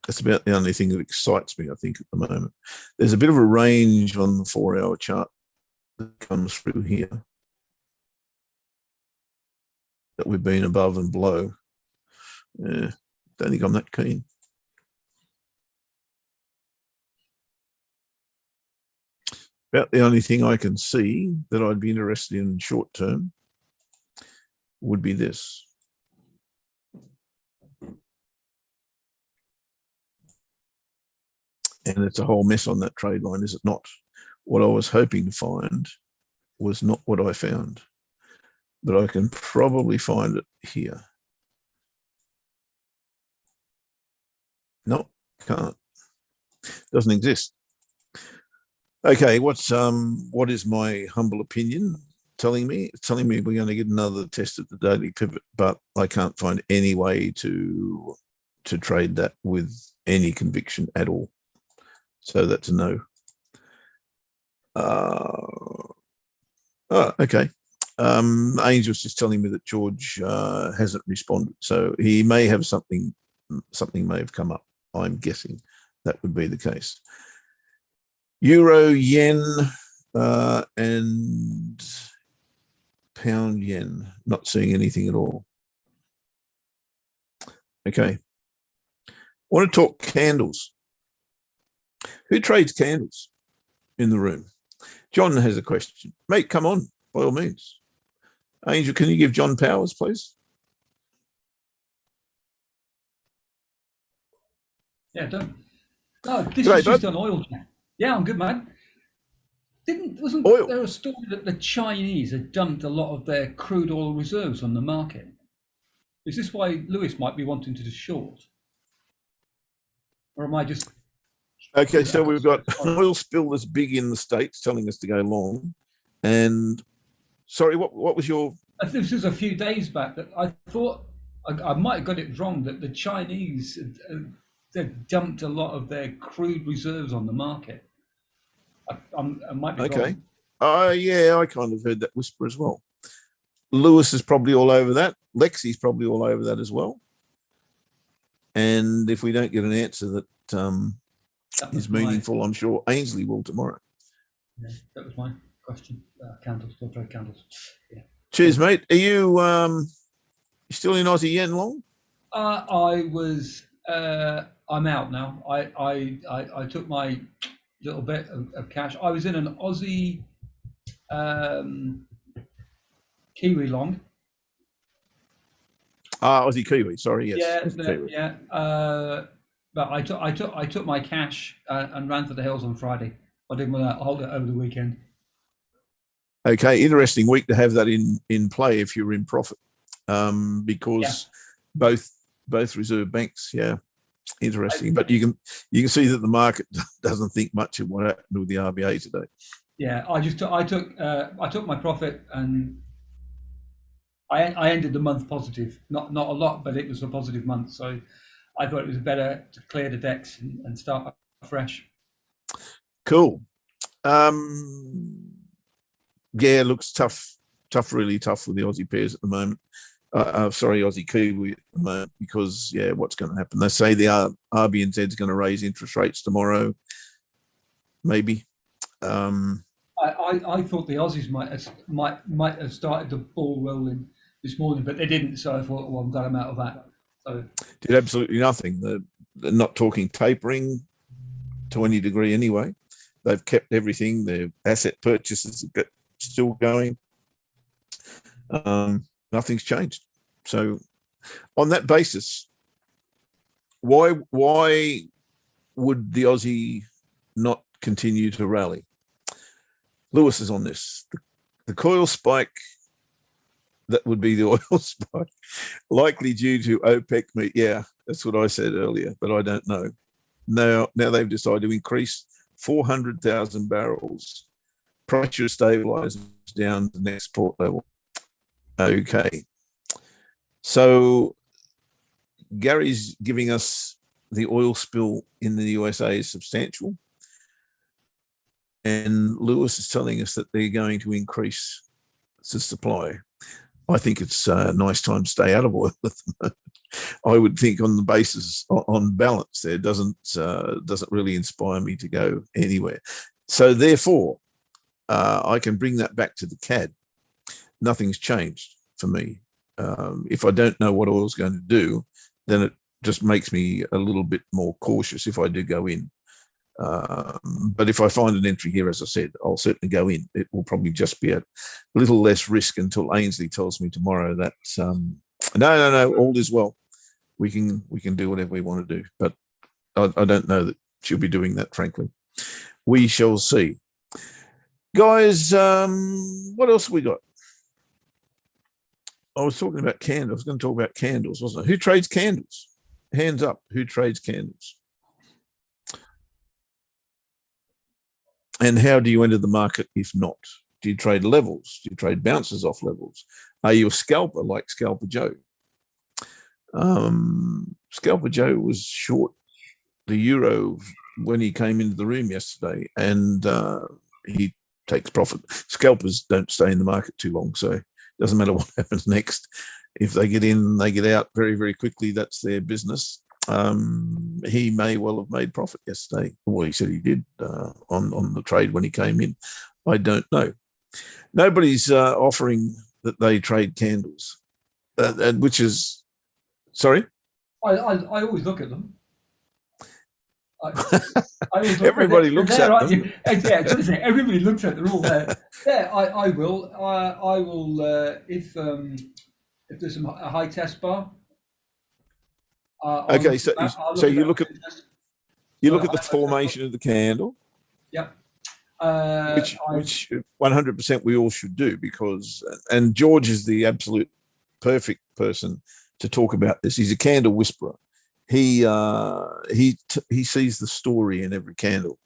That's about the only thing that excites me, I think, at the moment. There's a bit of a range on the 4-hour chart that comes through here that we've been above and below. Yeah, don't think I'm that keen. About the only thing I can see that I'd be interested in short term would be this. And it's a whole mess on that trade line, is it not? What I was hoping to find was not what I found, but I can probably find it here. No, can't. Doesn't exist. Okay, what is my humble opinion telling me? It's telling me we're going to get another test of the daily pivot, but I can't find any way to trade that with any conviction at all. So that's a no. Okay. Angel's just telling me that George hasn't responded, so he may have something may have come up. I'm guessing that would be the case. Euro, yen, and pound yen. Not seeing anything at all. Okay. I want to talk candles. Who trades candles in the room? John has a question. Mate, come on, by all means. Angel, can you give John Powers, please? Yeah, don't. No, this G'day, is just bud. an oil chat. Yeah, I'm good, man. Wasn't Oil. there a story that the Chinese had dumped a lot of their crude oil reserves on the market? Is this why Lewis might be wanting to short? Or am I just Okay, too so we've got an sorry. oil spill that's big in the States telling us to go long. And sorry, what was your... This was a few days back that I thought I might have got it wrong that the Chinese had dumped a lot of their crude reserves on the market. I might be Okay. wrong. Yeah, I kind of heard that whisper as well. Lewis is probably all over that. Lexi's probably all over that as well. And if we don't get an answer that is meaningful, I'm sure Ainsley will tomorrow. Yeah, that was my question. Candles, still trade candles. Yeah. Cheers, mate. Are you still in Aussie yen long? I was. I'm out now. I took my little bit of cash. I was in an Aussie Kiwi long. Aussie Kiwi. Sorry, yes. Yeah, Aussie Kiwi. yeah. But I took my cash and ran for the hills on Friday. I didn't want to hold it over the weekend. Okay, interesting week to have that in play if you're in profit, because both reserve banks, yeah, interesting. But you can see that the market doesn't think much of what happened with the RBA today. Yeah, I took my profit and I ended the month positive. Not a lot, but it was a positive month. So I thought it was better to clear the decks and start fresh. Cool. Yeah, looks tough, really tough with the Aussie pairs at the moment. Sorry, Aussie Kiwi at the moment, because yeah, what's going to happen? They say the RBNZ is going to raise interest rates tomorrow, maybe. I thought the Aussies might have started the ball rolling this morning, but they didn't. So I thought, well, I'm glad I'm out of that. So did absolutely nothing. They're not talking tapering to any degree anyway. They've kept everything. Their asset purchases are still going. Nothing's changed. So on that basis, why would the Aussie not continue to rally? Lewis is on this. The coil spike, that would be the oil spike, likely due to OPEC meet. Yeah, that's what I said earlier, but I don't know. Now they've decided to increase 400,000 barrels. Pressure stabilizes down to the next port level. Okay. So Gary's giving us the oil spill in the USA is substantial. And Lewis is telling us that they're going to increase the supply. I think it's a nice time to stay out of oil at the moment. I would think on the basis, on balance, there doesn't really inspire me to go anywhere. So therefore, I can bring that back to the CAD. Nothing's changed for me. If I don't know what oil's going to do, then it just makes me a little bit more cautious if I do go in. But if I find an entry here, as I said, I'll certainly go in. It will probably just be a little less risk until Ainsley tells me tomorrow that no, all is well. We can do whatever we want to do. But I don't know that she'll be doing that, frankly. We shall see. Guys, what else have we got? I was talking about candles. I was going to talk about candles, wasn't I? Who trades candles? Hands up. Who trades candles? And how do you enter the market if not? Do you trade levels? Do you trade bounces off levels? Are you a scalper like Scalper Joe? Scalper Joe was short the euro when he came into the room yesterday, and he takes profit. Scalpers don't stay in the market too long, so it doesn't matter what happens next. If they get in, they get out very, very quickly. That's their business. He may well have made profit yesterday. Well, he said he did on the trade when he came in. I don't know. Nobody's offering that they trade candles, which is, sorry? I always look at them. I, I always thought, well, Everybody they're looks there, at aren't them. you? Yeah, I was going to say, everybody looks at. They're all there. Yeah, I will. I will if there's a high test bar, I'll look Okay, at that. I'll so look at that with interest. you So look at the high test bar. formation of the candle, Yep. I which 100% we all should do, because, and George is the absolute perfect person to talk about this. He's a candle whisperer. He sees the story in every candle,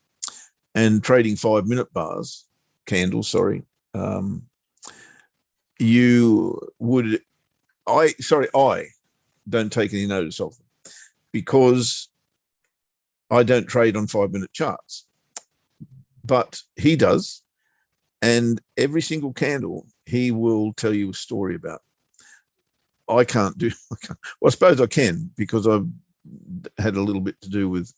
and trading 5 minute bars candles. Sorry, you would I don't take any notice of them because I don't trade on 5 minute charts, but he does. And every single candle, he will tell you a story about. I can't do, well, I suppose I can, because I've had a little bit to do with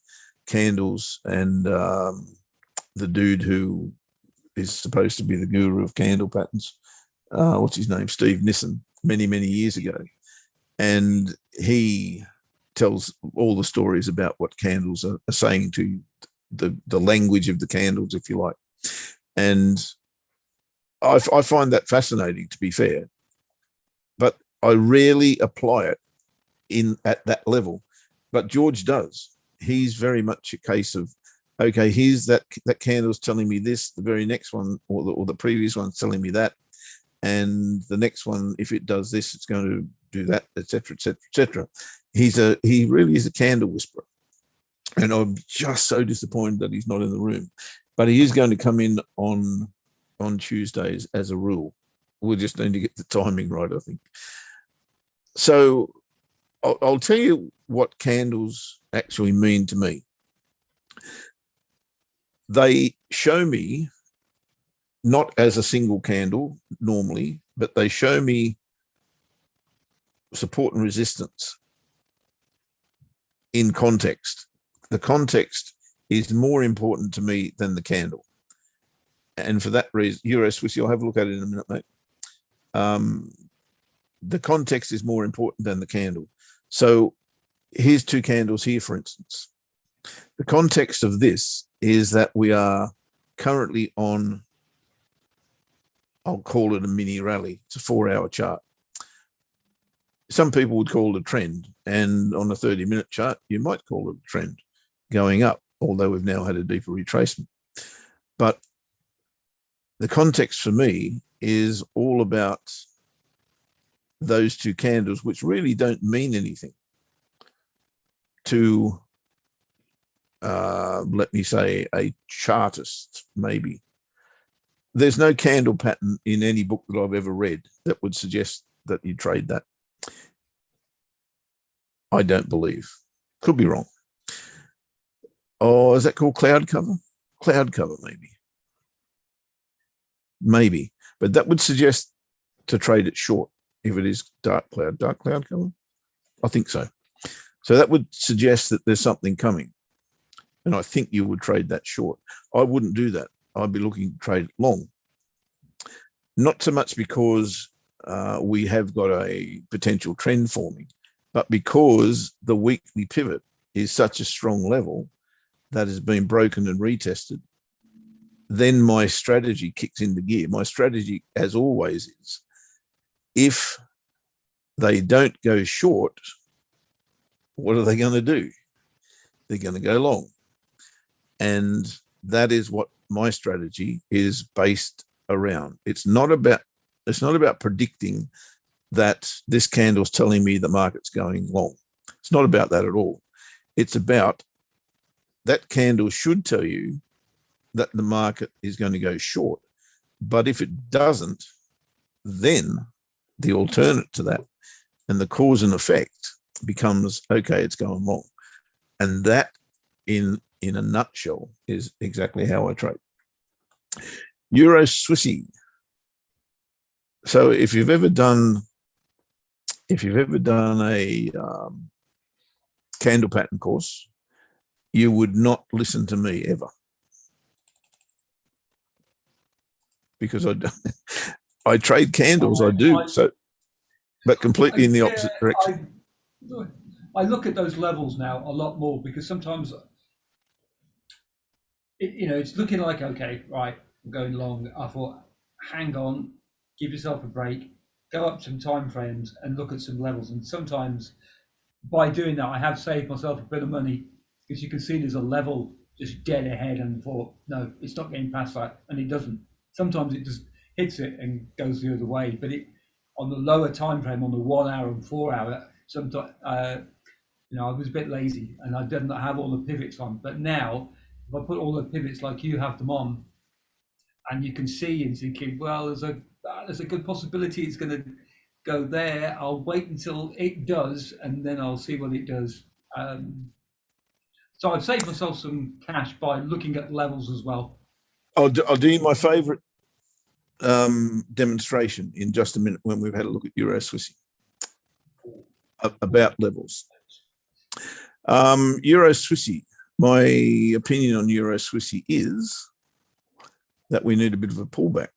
candles and the dude who is supposed to be the guru of candle patterns. What's his name? Steve Nissen, many, many years ago. And he tells all the stories about what candles are saying to you, the language of the candles, if you like. And I find that fascinating, to be fair, but I rarely apply it in at that level. But George does. He's very much a case of, okay, here's that candle's telling me this, the very next one, or the previous one's telling me that, and the next one, if it does this, it's going to do that, etc., etc., etc. He really is a candle whisperer, and I'm just so disappointed that he's not in the room. But he is going to come in on Tuesdays as a rule. We'll just need to get the timing right, I think. So I'll tell you what candles actually mean to me. They show me, not as a single candle normally, but they show me support and resistance in context. The context is more important to me than the candle. And for that reason, Euro Swiss, you'll have a look at it in a minute, mate. The context is more important than the candle. So here's two candles here, for instance. The context of this is that we are currently on, I'll call it a mini rally. It's a 4-hour chart. Some people would call it a trend, and on a 30-minute chart, you might call it a trend going up, although we've now had a deeper retracement. But the context for me is all about those two candles, which really don't mean anything to, let me say, a chartist, maybe. There's no candle pattern in any book that I've ever read that would suggest that you trade that. I don't believe. Could be wrong. Oh, is that called cloud cover? Cloud cover, maybe. Maybe. But that would suggest to trade it short if it is dark cloud cover. I think so. So that would suggest that there's something coming. And I think you would trade that short. I wouldn't do that. I'd be looking to trade long. Not so much because we have got a potential trend forming, but because the weekly pivot is such a strong level that has been broken and retested. Then my strategy kicks into gear. My strategy, as always, is if they don't go short, what are they going to do? They're going to go long. And that is what my strategy is based around. It's not about predicting that this candle's telling me the market's going long. It's not about that at all. It's about that candle should tell you that the market is going to go short. But if it doesn't, then the alternate to that and the cause and effect becomes, okay, it's going long. And that, in a nutshell, is exactly how I trade. Euro Swissy. So if you've ever done a candle pattern course, you would not listen to me ever, because I trade candles. I do so, but completely in the opposite direction. I look at those levels now a lot more, because sometimes it's looking like, okay, right, I'm going long. I thought, hang on, give yourself a break, go up some time frames and look at some levels. And sometimes by doing that, I have saved myself a bit of money because you can see there's a level just dead ahead, and thought, no, it's not getting past that, and it doesn't. Sometimes it just hits it and goes the other way, but it on the lower time frame, on the 1 hour and 4 hour, sometimes I was a bit lazy and I didn't have all the pivots on. But now, if I put all the pivots like you have them on, and you can see and thinking, well, there's a good possibility it's going to go there. I'll wait until it does, and then I'll see what it does. So I've saved myself some cash by looking at levels as well. I'll do you my favorite demonstration in just a minute when we've had a look at Euro Swissy about levels. Euro Swissy, my opinion on Euro Swissy is that we need a bit of a pullback.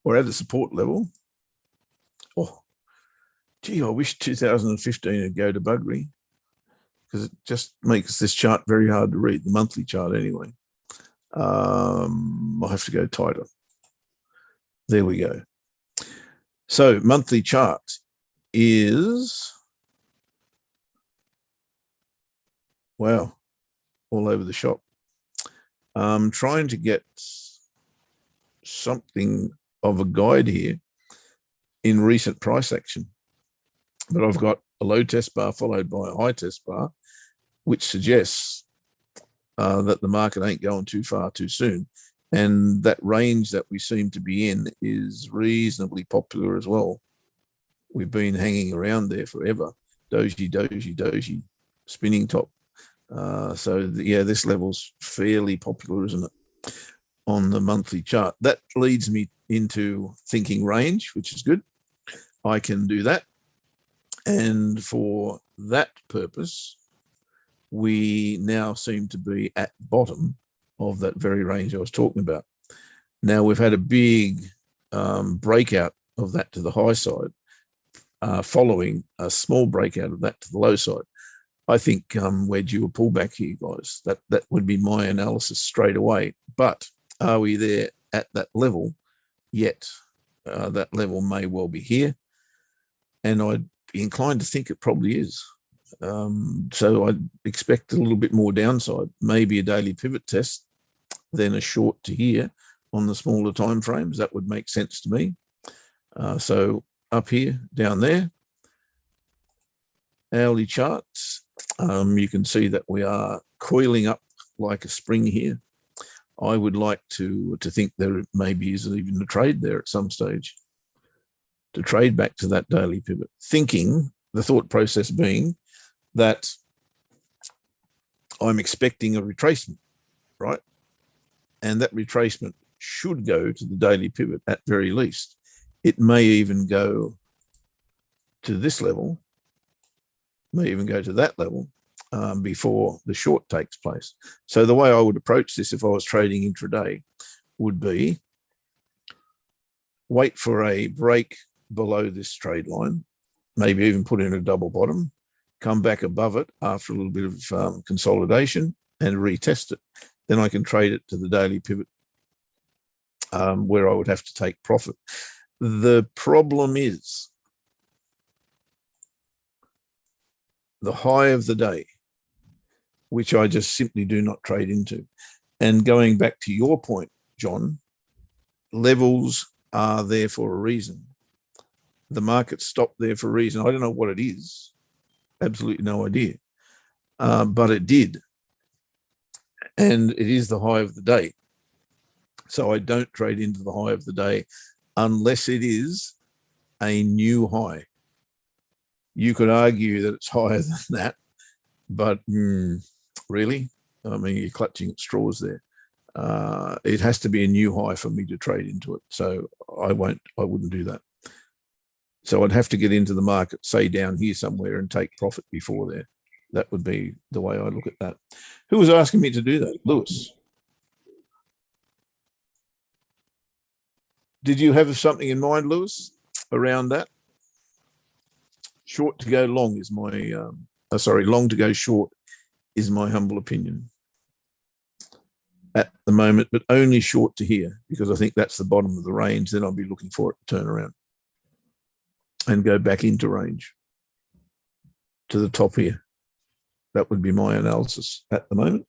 We're at a support level. Oh, gee, I wish 2015 would go to buggery, because it just makes this chart very hard to read, the monthly chart anyway. I'll have to go tighter. There we go. So monthly chart is, wow, all over the shop. I'm trying to get something of a guide here in recent price action, but I've got a low test bar followed by a high test bar, which suggests that the market ain't going too far too soon. And that range that we seem to be in is reasonably popular as well. We've been hanging around there forever. Doji, doji, doji, spinning top. Yeah, this level's fairly popular, isn't it, on the monthly chart? That leads me into thinking range, which is good. I can do that. And for that purpose, we now seem to be at bottom of that very range I was talking about. Now we've had a big breakout of that to the high side, following a small breakout of that to the low side. I think we're due a pullback here, guys. That would be my analysis straight away. But are we there at that level yet? That level may well be here, and I'd be inclined to think it probably is. So I'd expect a little bit more downside, maybe a daily pivot test, then a short to here on the smaller time frames. That would make sense to me. So up here, down there, hourly charts, you can see that we are coiling up like a spring here. I would like to think there maybe is even a trade there at some stage, to trade back to that daily pivot, thinking, the thought process being that I'm expecting a retracement, right? And that retracement should go to the daily pivot at very least. It may even go to this level, may even go to that level before the short takes place. So the way I would approach this if I was trading intraday would be wait for a break below this trade line, maybe even put in a double bottom, come back above it after a little bit of consolidation and retest it. Then I can trade it to the daily pivot where I would have to take profit. The problem is the high of the day, which I just simply do not trade into. And going back to your point, John, levels are there for a reason. The market stopped there for a reason. I don't know what it is. Absolutely no idea. But it did. And it is the high of the day. So I don't trade into the high of the day unless it is a new high. You could argue that it's higher than that, but really? I mean, you're clutching at straws there. It has to be a new high for me to trade into it. So I wouldn't do that. So I'd have to get into the market, say down here somewhere, and take profit before there. That would be the way I look at that. Who was asking me to do that? Lewis. Did you have something in mind, Lewis, around that? Short to go long is my, long to go short is my humble opinion. at the moment, but only short to here, because I think that's the bottom of the range. Then I'll be looking for it to turn around and go back into range to the top here. That would be my analysis at the moment.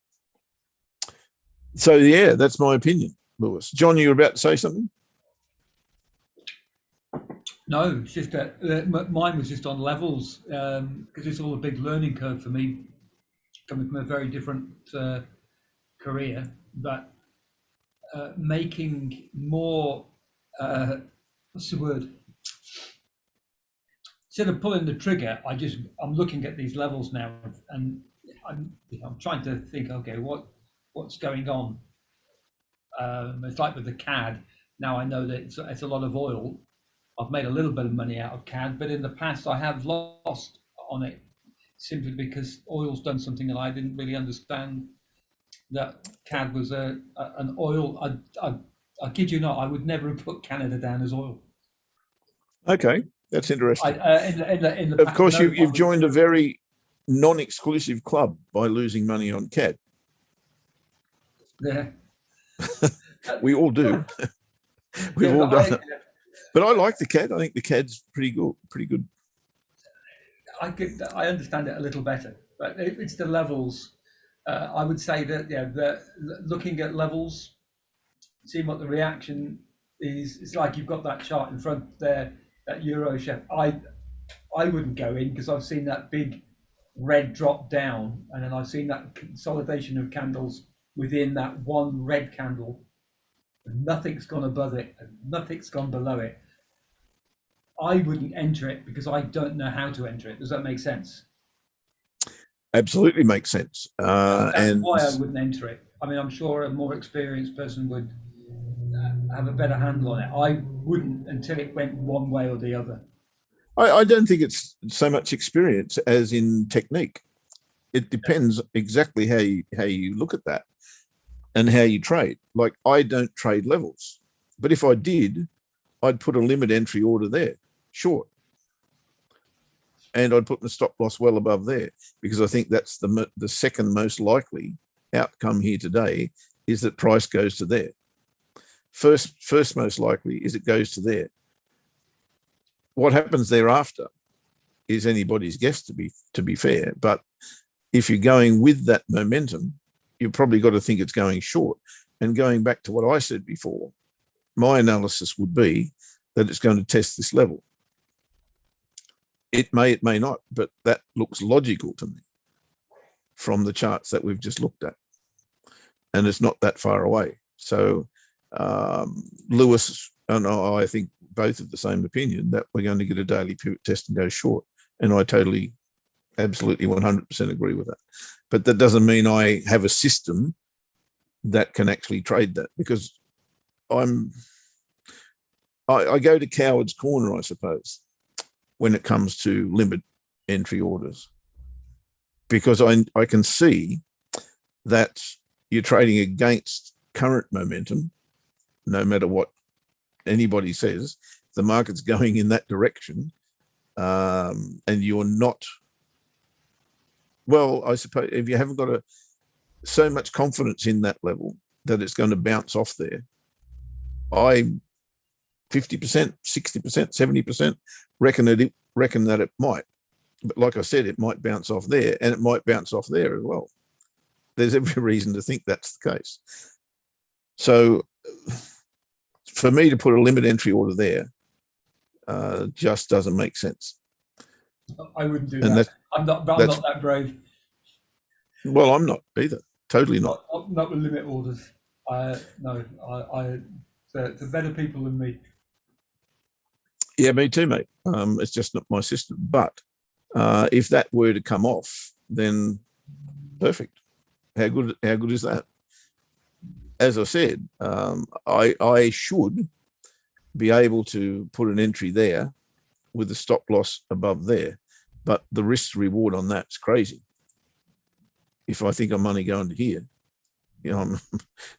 So yeah, that's my opinion, Lewis. John, you were about to say something? No, it's just that mine was just on levels, because it's all a big learning curve for me, coming from a very different career. But making more, what's the word? Instead of pulling the trigger, I'm looking at these levels now, and I'm trying to think, okay, what's going on? It's like with the CAD. Now I know that it's a lot of oil. I've made a little bit of money out of CAD, but in the past I have lost on it simply because oil's done something that I didn't really understand. That CAD was an oil. I kid you not, I would never have put Canada down as oil. Okay, that's interesting. In the Of past, course, no, you've joined a very non-exclusive club by losing money on CAD. Yeah. We all do. We've Yeah, all done it. But I like the CAD. I think the CAD's pretty good. Pretty good. I understand it a little better, but if it's the levels, I would say that looking at levels, seeing what the reaction is. It's like you've got that chart in front there, that Euro chef. I wouldn't go in because I've seen that big red drop down, and then I've seen that consolidation of candles within that one red candle. And nothing's gone above it, and nothing's gone below it. I wouldn't enter it because I don't know how to enter it. Does that make sense? Absolutely makes sense. That's And why I wouldn't enter it. I mean, I'm sure a more experienced person would have a better handle on it. I wouldn't until it went one way or the other. I don't think it's so much experience as in technique. It depends exactly how you look at that and how you trade. Like, I don't trade levels, but if I did, I'd put a limit entry order there, short, and I'd put the stop loss well above there, because I think that's the second most likely outcome here today, is that price goes to there. First most likely is it goes to there. What happens thereafter is anybody's guess, to be fair. But if you're going with that momentum, you've probably got to think it's going short. And going back to what I said before, my analysis would be that it's going to test this level. It may not, but that looks logical to me from the charts that we've just looked at. And it's not that far away. So Lewis and I think both have the same opinion that we're going to get a daily pivot test and go short. And I totally, absolutely 100% agree with that. But that doesn't mean I have a system that can actually trade that, because I go to coward's corner, I suppose, when it comes to limit entry orders, because I can see that you're trading against current momentum. No matter what anybody says, the market's going in that direction, and you're not, well, I suppose if you haven't got so much confidence in that level that it's going to bounce off there, I 50%, 60%, 70% reckon that it might. But like I said, it might bounce off there, and it might bounce off there as well. There's every reason to think that's the case. So for me to put a limit entry order there just doesn't make sense. I wouldn't do that. I'm not that brave. Well, I'm not either. Totally not. Not with limit orders. No, the better people than me. Yeah, me too, mate. It's just not my system. But if that were to come off, then perfect. How good is that? As I said, I should be able to put an entry there with the stop loss above there, but the risk reward on that's crazy. If I think I'm only going to here, I'm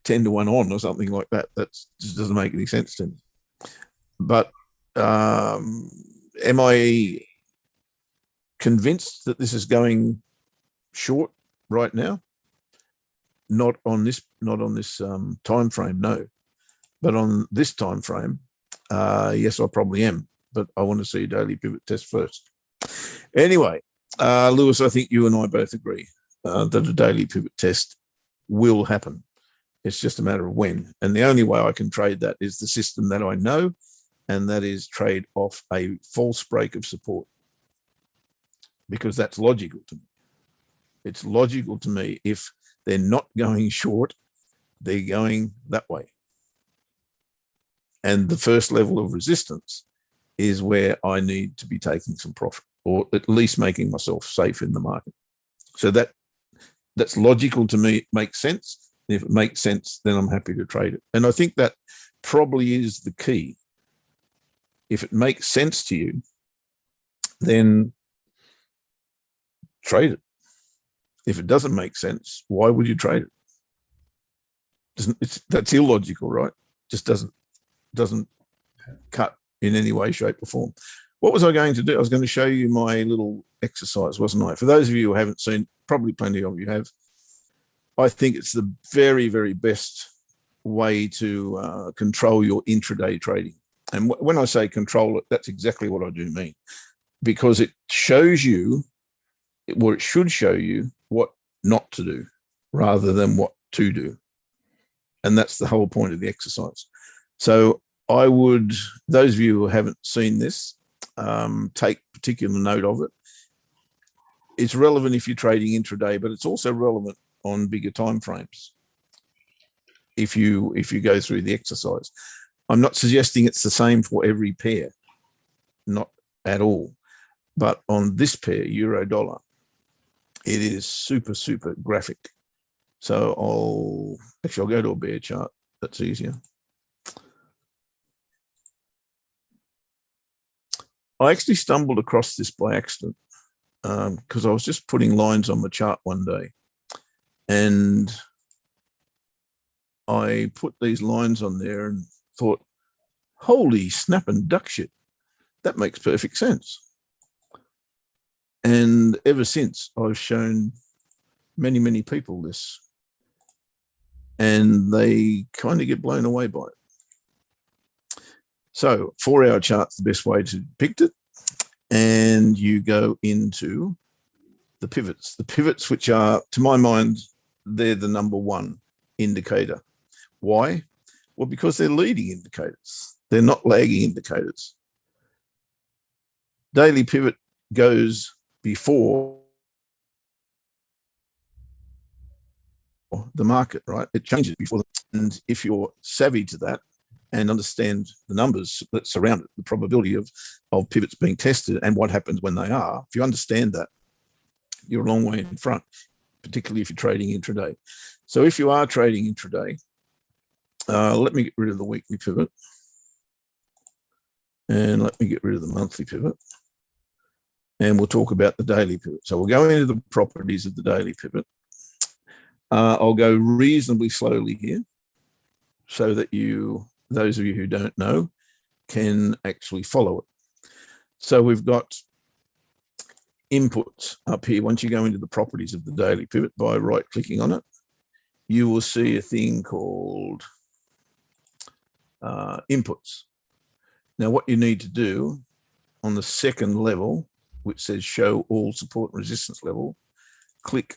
10 to 1 on or something like that. That just doesn't make any sense to me. But am I convinced that this is going short right now? not on this time frame, no. But on this time frame, yes, I probably am. But I want to see a daily pivot test first. Anyway, Lewis, I think you and I both agree that a daily pivot test will happen. It's just a matter of when. And the only way I can trade that is the system that I know, and that is trade off a false break of support, because that's logical to me. It's logical to me. If they're not going short, they're going that way. And the first level of resistance is where I need to be taking some profit, or at least making myself safe in the market. So that's logical to me. It makes sense. And if it makes sense, then I'm happy to trade it. And I think that probably is the key. If it makes sense to you, then trade it. If it doesn't make sense, why would you trade it? That's illogical, right? Just doesn't cut in any way, shape, or form. What was I going to do? I was going to show you my little exercise, wasn't I? For those of you who haven't seen, probably plenty of you have, I think it's the very, very best way to control your intraday trading. And when I say control it, that's exactly what I do mean, because it shows you, or it should show you, what not to do rather than what to do. And that's the whole point of the exercise. So I would, those of you who haven't seen this, take particular note of it. It's relevant if you're trading intraday, but it's also relevant on bigger time frames if you go through the exercise. I'm not suggesting it's the same for every pair, not at all. But on this pair, euro dollar, it is super, super graphic. So I'll go to a bear chart. That's easier. I actually stumbled across this by accident because I was just putting lines on the chart one day, and I put these lines on there and thought, holy snap and duck shit, that makes perfect sense. And ever since, I've shown many, many people this, and they kind of get blown away by it. So 4-hour chart's the best way to depict it. And you go into the pivots. The pivots, which are, to my mind, they're the number one indicator. Why? Well, because they're leading indicators. They're not lagging indicators. Daily pivot goes before the market, right? It changes before. And if you're savvy to that and understand the numbers that surround it, the probability of pivots being tested and what happens when they are, if you understand that, you're a long way in front, particularly if you're trading intraday. So if you are trading intraday, let me get rid of the weekly pivot, and let me get rid of the monthly pivot, and we'll talk about the daily pivot. So we'll go into the properties of the daily pivot. I'll go reasonably slowly here so that those of you who don't know, can actually follow it. So we've got inputs up here. Once you go into the properties of the daily pivot by right-clicking on it, you will see a thing called inputs. Now, what you need to do on the second level, which says show all support and resistance level, click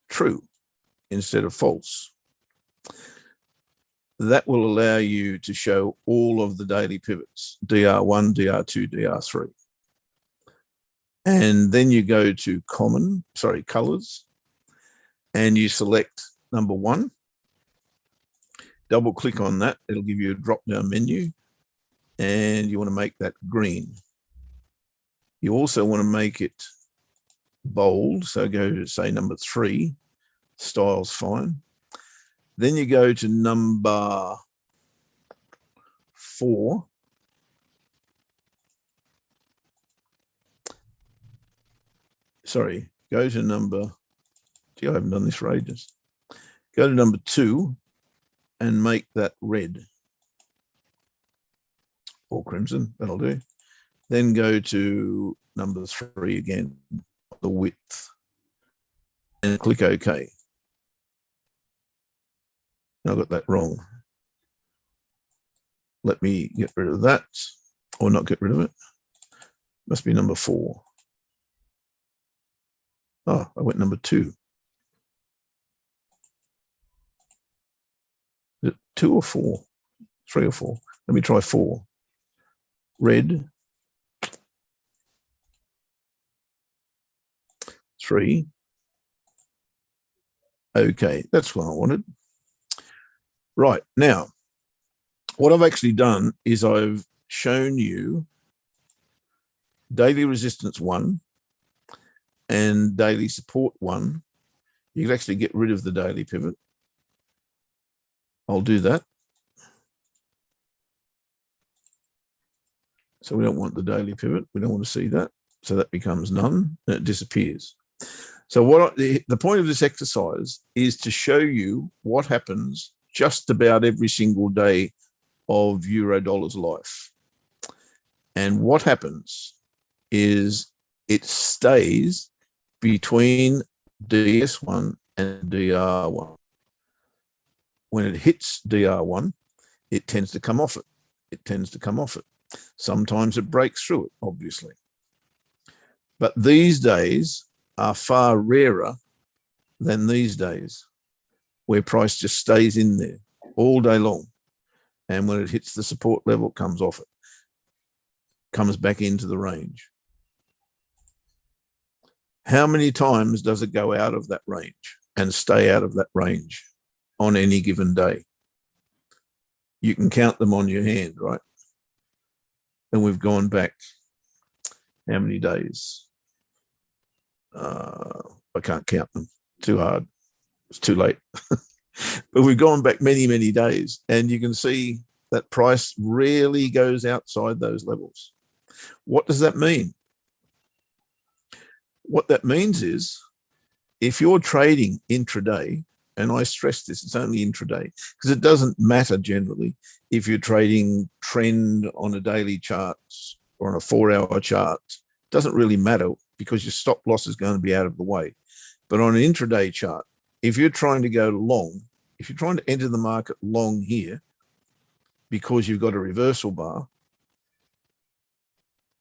true instead of false. That will allow you to show all of the daily pivots, DR1, DR2, DR3. And then you go to colors, and you select number 1. Double click on that. It'll give you a drop down menu, and you want to make that green. You also want to make it bold. So go to, say, number 3, style's fine. Then you go to number 4. Sorry, go to number, I haven't done this for ages. Go to number 2 and make that red or crimson, that'll do. Then go to number 3 again, the width, and click OK. I got that wrong. Let me get rid of that, or not get rid of it. Must be number 4. Oh, I went number 2. Is it 2 or 4? 3 or 4? Let me try 4. Red. 3. Okay, that's what I wanted. Right, now, what I've actually done is I've shown you daily resistance 1 and daily support 1. You can actually get rid of the daily pivot. I'll do that. So we don't want the daily pivot. We don't want to see that. So that becomes none and it disappears. So the point of this exercise is to show you what happens just about every single day of Eurodollar's life. And what happens is it stays between DS1 and DR1. When it hits DR1, it tends to come off it. It tends to come off it. Sometimes it breaks through it, obviously. But these days are far rarer than these days, where price just stays in there all day long. And when it hits the support level, it comes off it, comes back into the range. How many times does it go out of that range and stay out of that range on any given day? You can count them on your hand, right? And we've gone back how many days? I can't count them. Too hard. It's too late. But we've gone back many, many days, and you can see that price rarely goes outside those levels. What does that mean? What that means is if you're trading intraday, and I stress this, it's only intraday, because it doesn't matter generally if you're trading trend on a daily chart or on a 4-hour chart. It doesn't really matter because your stop loss is going to be out of the way. But on an intraday chart, if you're trying to go long, if you're trying to enter the market long here because you've got a reversal bar,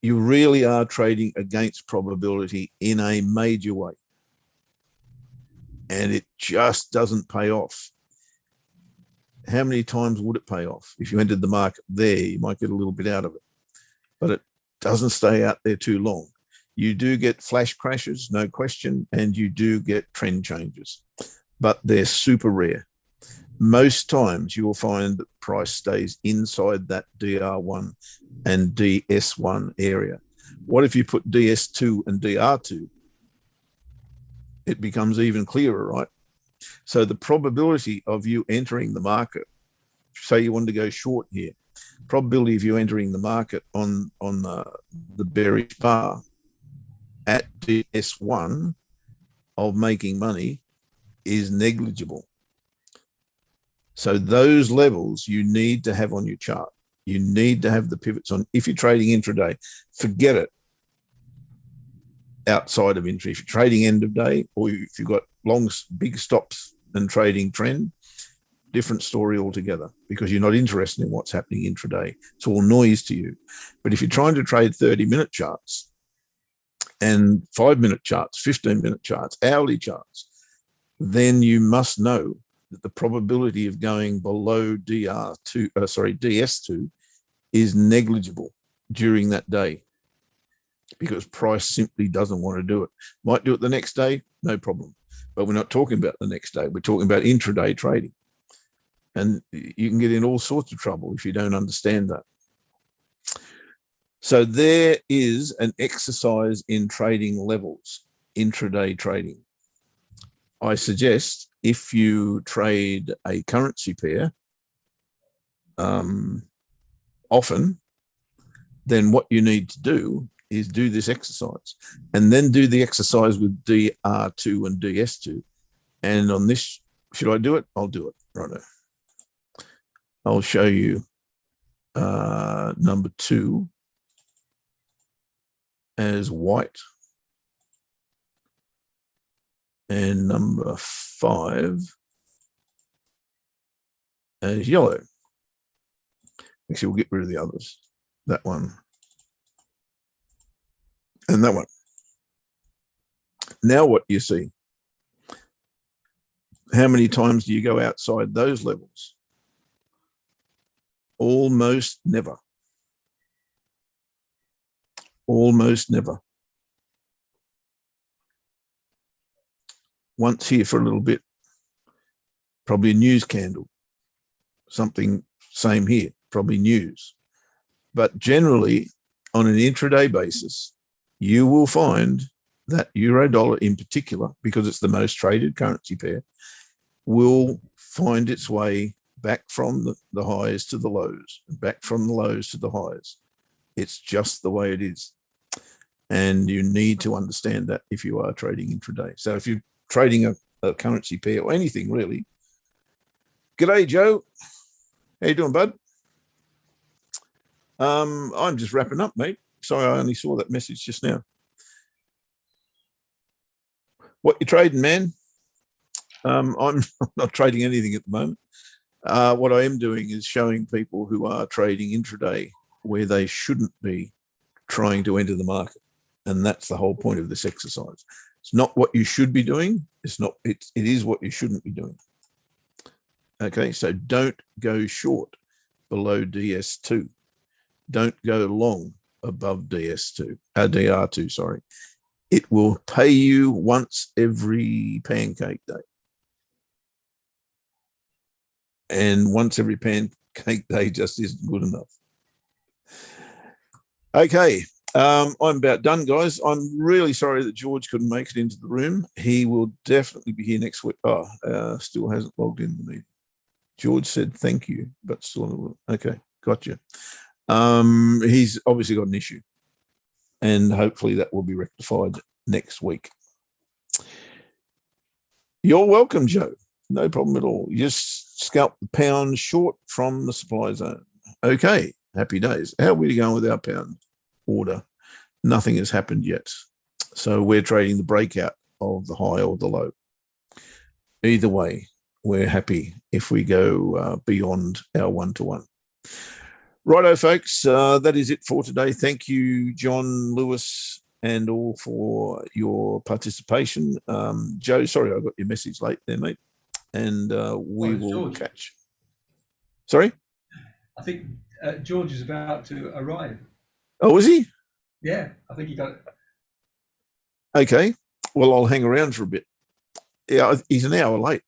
you really are trading against probability in a major way. And it just doesn't pay off. How many times would it pay off? If you entered the market there, you might get a little bit out of it, but it doesn't stay out there too long. You do get flash crashes, no question, and you do get trend changes, but they're super rare. Most times you will find that price stays inside that DR1 and DS1 area. What if you put DS2 and DR2? It becomes even clearer, right? So the probability of you entering the market, say you want to go short here, probability of you entering the market on the bearish bar at DS1 of making money is negligible. So those levels you need to have on your chart. You need to have the pivots on. If you're trading intraday, forget it outside of intraday. If you're trading end of day, or if you've got long, big stops and trading trend, different story altogether, because you're not interested in what's happening intraday. It's all noise to you. But if you're trying to trade 30-minute charts and 5-minute charts, 15-minute charts, hourly charts, then you must know that the probability of going below DS2 is negligible during that day, because price simply doesn't want to do it. Might do it the next day, no problem. But we're not talking about the next day. We're talking about intraday trading. And you can get in all sorts of trouble if you don't understand that. So there is an exercise in trading levels, intraday trading. I suggest if you trade a currency pair often, then what you need to do is do this exercise, and then do the exercise with DR2 and DS2. And on this, should I do it? I'll do it. Righto. I'll show you number 2 as white, and number 5 as yellow. Actually, we'll get rid of the others. That one. And that one. Now what do you see? How many times do you go outside those levels? Almost never. Almost never. Once here for a little bit. Probably a news candle. Something same here, probably news. But generally, on an intraday basis, you will find that euro dollar in particular, because it's the most traded currency pair, will find its way back from the highs to the lows, back from the lows to the highs. It's just the way it is. And you need to understand that if you are trading intraday. So if you're trading a currency pair or anything really. G'day, Joe. How you doing, bud? I'm just wrapping up, mate. Sorry, I only saw that message just now. What you trading, man? I'm not trading anything at the moment. What I am doing is showing people who are trading intraday where they shouldn't be trying to enter the market. And that's the whole point of this exercise. It's not what you should be doing. It is what you shouldn't be doing. Okay, so don't go short below DS2. Don't go long above DR2, sorry. It will pay you once every pancake day. And once every pancake day just isn't good enough. Okay, I'm about done, guys. I'm really sorry that George couldn't make it into the room. He will definitely be here next week. Still hasn't logged in the meeting. George said thank you, but still, okay, gotcha. He's obviously got an issue, and hopefully that will be rectified next week. You're welcome, Joe. No problem at all. You just scalp the pound short from the supply zone. Okay, happy days. How are we going with our pound order? Nothing has happened yet. So we're trading the breakout of the high or the low. Either way, we're happy if we go beyond our one-to-one. Righto, folks, that is it for today. Thank you, John, Lewis, and all for your participation. Joe, sorry I got your message late there, mate. And we will catch. Sorry? I think George is about to arrive. Oh, is he? Yeah, I think he got it. Okay. Well, I'll hang around for a bit. Yeah, he's an hour late.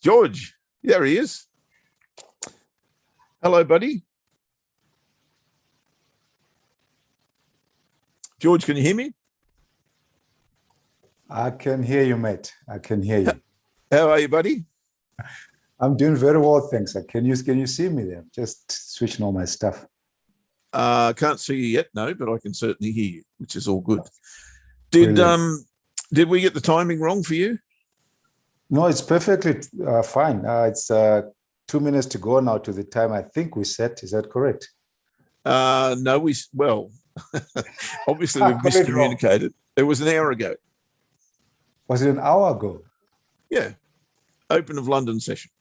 George, there he is. Hello, buddy. George, can you hear me? I can hear you, mate. I can hear you. How are you, buddy? I'm doing very well, thanks. Can you see me there? Just switching all my stuff. Can't see you yet, no, but I can certainly hear you, which is all good. Did we get the timing wrong for you? No, it's perfectly fine. It's 2 minutes to go now to the time I think we set. Is that correct? No, obviously we've miscommunicated. It was an hour ago. Was it an hour ago? Yeah, Open of London session.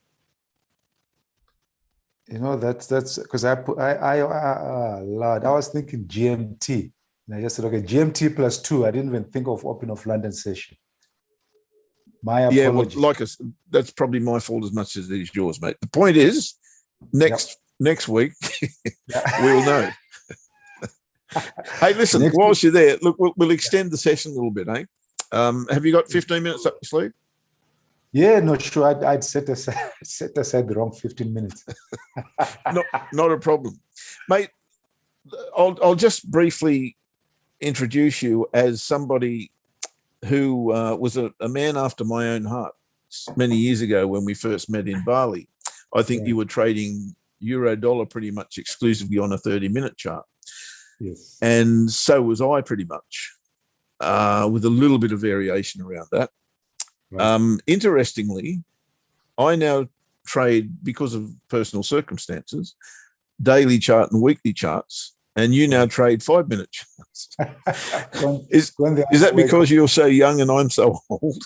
You know, that's because Lord, I was thinking GMT. And I just said, okay, GMT +2. I didn't even think of Open of London session. My apologies. Yeah, well, that's probably my fault as much as it is yours, mate. The point is, next week, we'll know. Hey, listen, whilst you're there, look, we'll extend the session a little bit, eh? Have you got 15 minutes up your sleeve? Yeah, no, sure. I'd set aside the wrong 15 minutes. Not a problem, mate. I'll just briefly introduce you as somebody who was a man after my own heart many years ago when we first met in Bali. I think you were trading euro dollar pretty much exclusively on a 30-minute chart. Yes. And so was I pretty much, with a little bit of variation around that. Right. Interestingly, I now trade, because of personal circumstances, daily chart and weekly charts, and you now trade 5-minute charts. Is that because you're so young and I'm so old?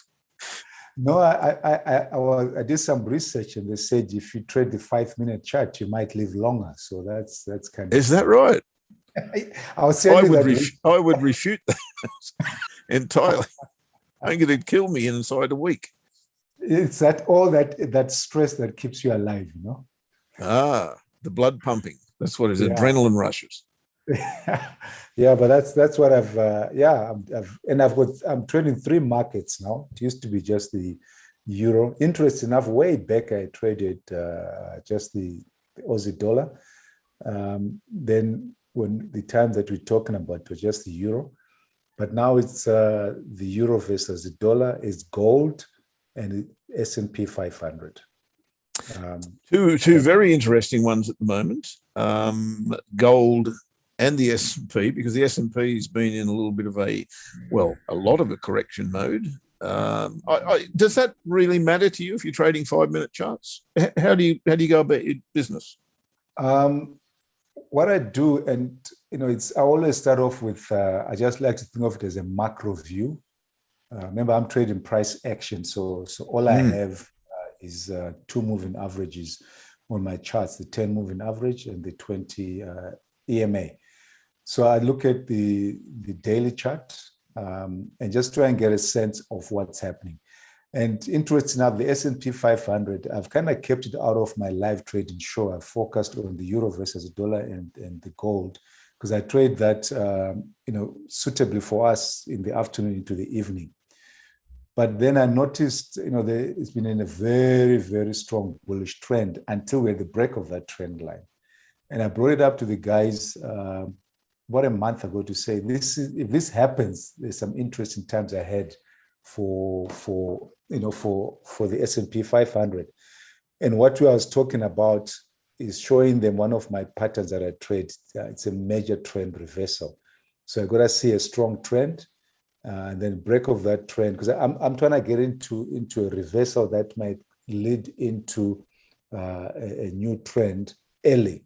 No, I did some research and they said if you trade the 5-minute chart, you might live longer. So that's kind of. Is that right? I'll send you that. I would refute that entirely. I think it'd kill me inside a week. It's that stress that keeps you alive, you know. The blood pumping. That's what it is. Yeah. Adrenaline rushes. Yeah, but that's what I'm trading 3 markets now. It used to be just the euro. Interesting enough, way back I traded just the Aussie dollar. Then when the time that we're talking about was just the euro, but now it's the euro versus the dollar, is gold and S&P 500. Two very interesting ones at the moment. Gold and the S&P, because the S&P has been in a little bit of a lot of a correction mode. Does that really matter to you if you're trading 5-minute charts? How do you go about your business? What I do, and I always start off with I just like to think of it as a macro view. Remember, I'm trading price action, so all I have is 2 moving averages on my charts: the 10 moving average and the 20 EMA. So I look at the daily chart and just try and get a sense of what's happening. And interesting enough, the S&P 500, I've kind of kept it out of my live trading show. I've focused on the euro versus the dollar and the gold, because I trade that suitably for us in the afternoon into the evening. But then I noticed, it's been in a very, very strong bullish trend until we're at the break of that trend line. And I brought it up to the guys about a month ago to say, if this happens, there's some interesting times ahead for the S&P 500. And what I was talking about is showing them one of my patterns that I trade. It's a major trend reversal. So I got to see a strong trend and then break of that trend, because I'm trying to get into a reversal that might lead into a new trend early.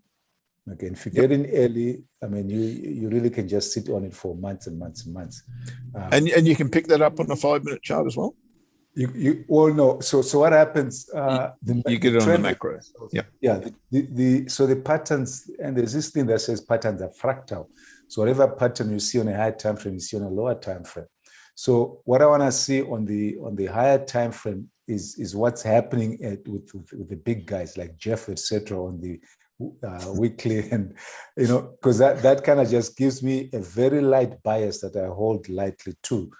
Okay, if you get in early, I mean, you really can just sit on it for months and months and months. And you can pick that up on a 5-minute chart as well? You all know. So what happens? You get it on the macro. Yeah. So the patterns, and there's this thing that says patterns are fractal. So whatever pattern you see on a higher time frame, you see on a lower time frame. So what I want to see on the higher time frame is what's happening with the big guys like Jeff, etc., on the weekly, and because that kind of just gives me a very light bias that I hold lightly too.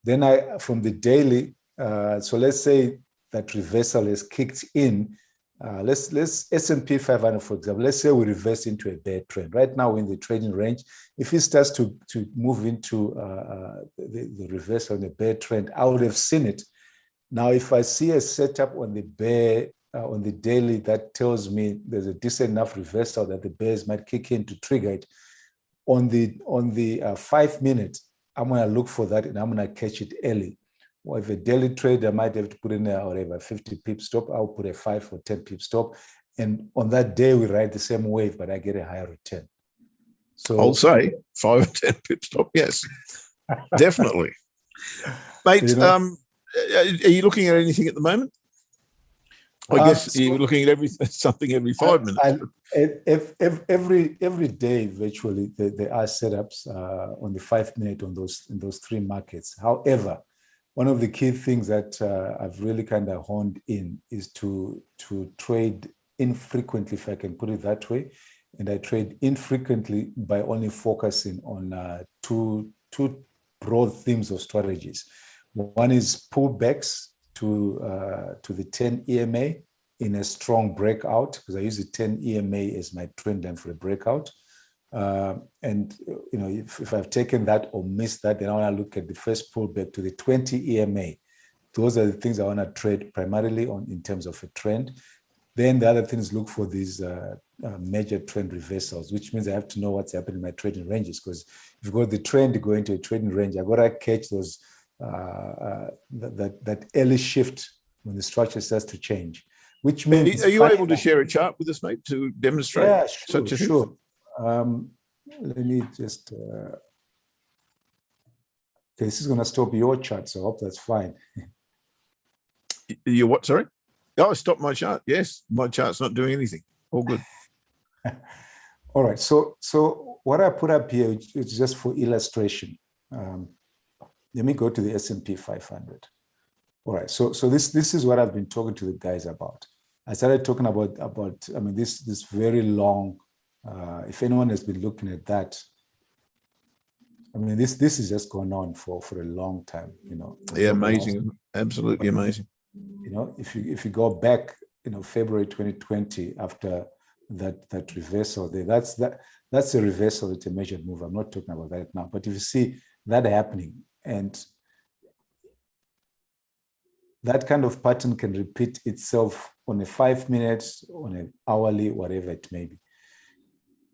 Then from the daily, so let's say that reversal is kicked in. Let's S&P 500, for example. Let's say we reverse into a bear trend. Right now we're in the trading range. If it starts to move into the reversal on the bear trend, I would have seen it. Now, if I see a setup on the bear on the daily that tells me there's a decent enough reversal that the bears might kick in to trigger it, on the 5-minute, I'm going to look for that and I'm going to catch it early. Or if a daily trade, I might have to put in whatever 50 pip stop. I'll put a 5 or 10 pip stop, and on that day we ride the same wave, but I get a higher return. So I'll say 5 or 10 pip stop. Yes, definitely, mate. Are you looking at anything at the moment? I guess you're looking at something every 5 minutes. Every day, virtually, there are setups on the 5-minute in those 3 markets. However, one of the key things that I've really kind of honed in is to trade infrequently, if I can put it that way. And I trade infrequently by only focusing on two broad themes of strategies. One is pullbacks to the 10 EMA in a strong breakout, because I use the 10 EMA as my trend line for a breakout. And if I've taken that or missed that, then I want to look at the first pullback to the 20 EMA. Those are the things I want to trade primarily on in terms of a trend. Then the other things, look for these major trend reversals, which means I have to know what's happening in my trading ranges. Because if you've got the trend going to a trading range, I've got to catch those that early shift when the structure starts to change. Which means, are you able to share a chart with us, mate, to demonstrate? Yeah, such a sure. Let me just. Okay, this is going to stop your chart, so I hope that's fine. You what? Sorry. Oh, I stopped my chart. Yes, my chart's not doing anything. All good. All right. So what I put up here is just for illustration. Let me go to the S&P 500. All right. So this is what I've been talking to the guys about. I started talking about I mean this very long. If anyone has been looking at that, I mean this is just going on for a long time. You know. Yeah, amazing. Absolutely amazing. You know, if you go back, you know, February 2020 after that reversal there, that's a reversal. It's a measured move. I'm not talking about that now. But if you see that happening, and that kind of pattern can repeat itself on a 5 minutes, on an hourly, whatever it may be.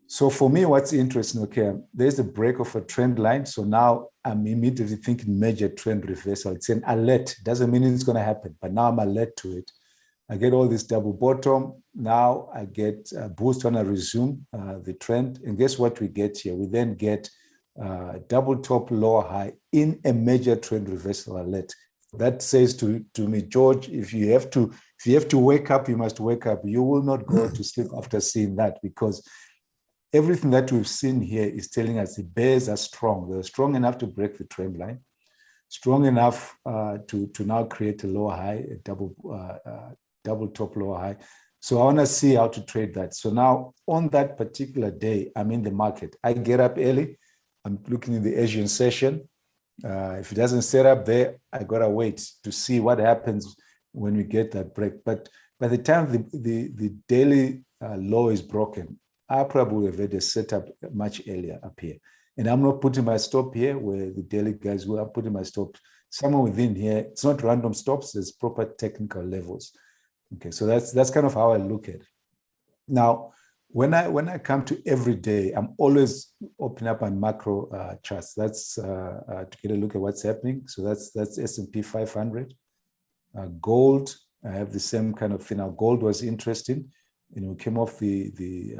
So for me, what's interesting, okay, there's a break of a trend line. So now I'm immediately thinking major trend reversal. It's an alert. Doesn't mean it's going to happen, but now I'm alert to it. I get all this double bottom. Now I get a boost when I resume the trend. And guess what we get here? We then get double top, lower high in a major trend reversal alert. That says to me, George, if you have to wake up, you must wake up. You will not go to sleep after seeing that, because everything that we've seen here is telling us the bears are strong. They're strong enough to break the trend line, strong enough to now create a lower high, a double top, lower high. So I want to see how to trade that. So now on that particular day, I'm in the market. I get up early. I'm looking in the Asian session. If it doesn't set up there, I got to wait to see what happens when we get that break. But by the time the daily low is broken, I probably have had a setup much earlier up here. And I'm not putting my stop here where the daily guys were. I'm putting my stop somewhere within here. It's not random stops. There's proper technical levels. Okay, so that's kind of how I look at it. Now, when I come to every day, I'm always opening up my macro charts. That's to get a look at what's happening. So that's S&P 500. Gold, I have the same kind of thing. Now, gold was interesting. You know, came off the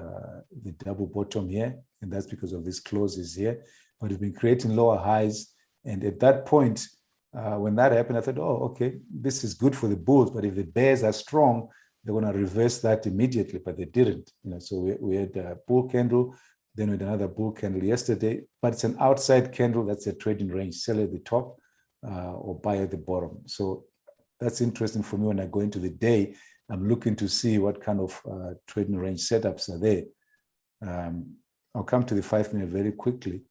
double bottom here, and that's because of these closes here. But we've been creating lower highs, and at that point, when that happened, I thought, oh, okay, this is good for the bulls. But if the bears are strong, they're going to reverse that immediately. But they didn't. You know, so we had a bull candle, then we had another bull candle yesterday. But it's an outside candle. That's a trading range: sell at the top or buy at the bottom. So that's interesting for me when I go into the day. I'm looking to see what kind of trading range setups are there. I'll come to the 5 minute very quickly.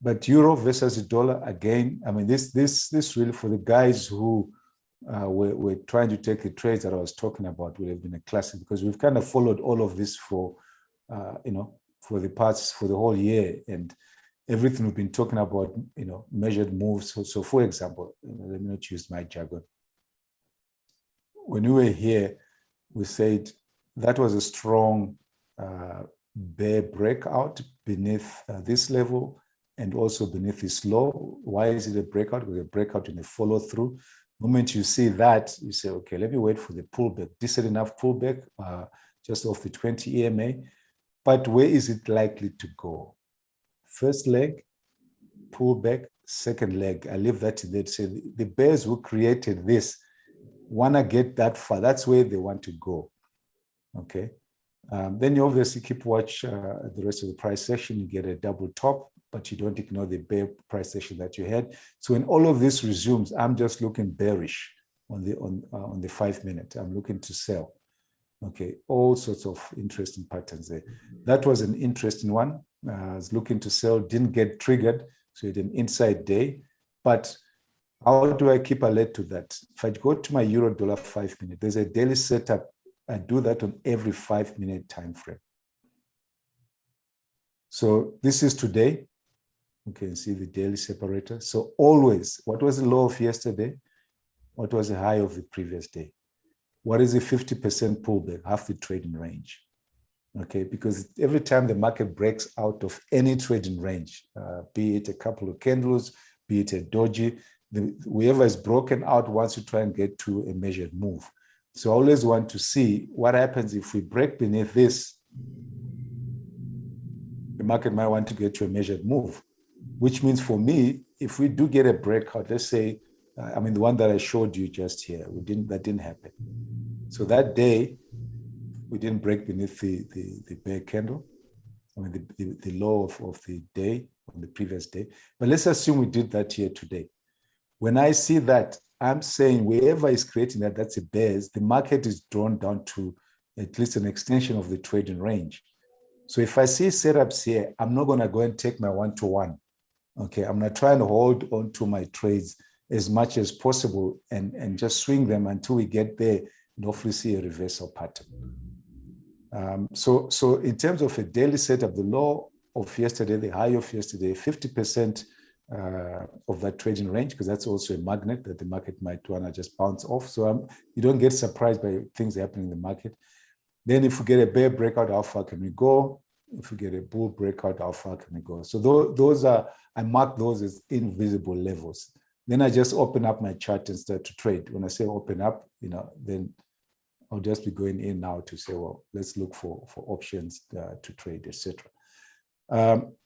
But euro versus the dollar, again, I mean, this really for the guys who were trying to take the trades that I was talking about would have been a classic, because we've kind of followed all of this for, for the whole year, and everything we've been talking about, measured moves. So for example, let me not use my jargon. When we were here, we said that was a strong bear breakout beneath this level and also beneath this low. Why is it a breakout? Because a breakout in a follow through. The moment you see that, you say, okay, let me wait for the pullback. Decent enough pullback just off the 20 EMA. But where is it likely to go? First leg, pullback, second leg. I leave that to them. Say the bears who created this want to get that far. That's where they want to go. Okay. Then you obviously keep watch the rest of the price session. You get a double top, but you don't ignore the bear price session that you had. So when all of this resumes, I'm just looking bearish on the 5 minute. I'm looking to sell. Okay, all sorts of interesting patterns there. That was an interesting one. I was looking to sell, didn't get triggered, so it's an inside day. But how do I keep alert to that? If I go to my euro dollar 5 minute, there's a daily setup. I do that on every 5 minute time frame. So this is today. You can see the daily separator. So always, what was the low of yesterday? What was the high of the previous day? What is the 50% pullback, half the trading range? Okay, because every time the market breaks out of any trading range, be it a couple of candles, be it a doji, whoever is broken out wants to try and get to a measured move. So I always want to see what happens if we break beneath this. The market might want to get to a measured move, which means for me, if we do get a breakout, let's say I mean, the one that I showed you just here, that didn't happen. So that day, we didn't break beneath the bear candle. I mean, the low of the day on the previous day. But let's assume we did that here today. When I see that, I'm saying wherever is creating that, that's a bears, the market is drawn down to at least an extension of the trading range. So if I see setups here, I'm not going to go and take my one-to-one. Okay, I'm going to try and hold on to my trades as much as possible and just swing them until we get there and hopefully see a reversal pattern. So in terms of a daily setup, the low of yesterday, the high of yesterday, 50% of that trading range, because that's also a magnet that the market might want to just bounce off. So you don't get surprised by things happening in the market. Then if we get a bear breakout, how far can we go? If we get a bull breakout, how far can we go? So those are, I mark those as invisible levels. Then I just open up my chart and start to trade. When I say open up, then I'll just be going in now to say, well, let's look for options to trade, etc.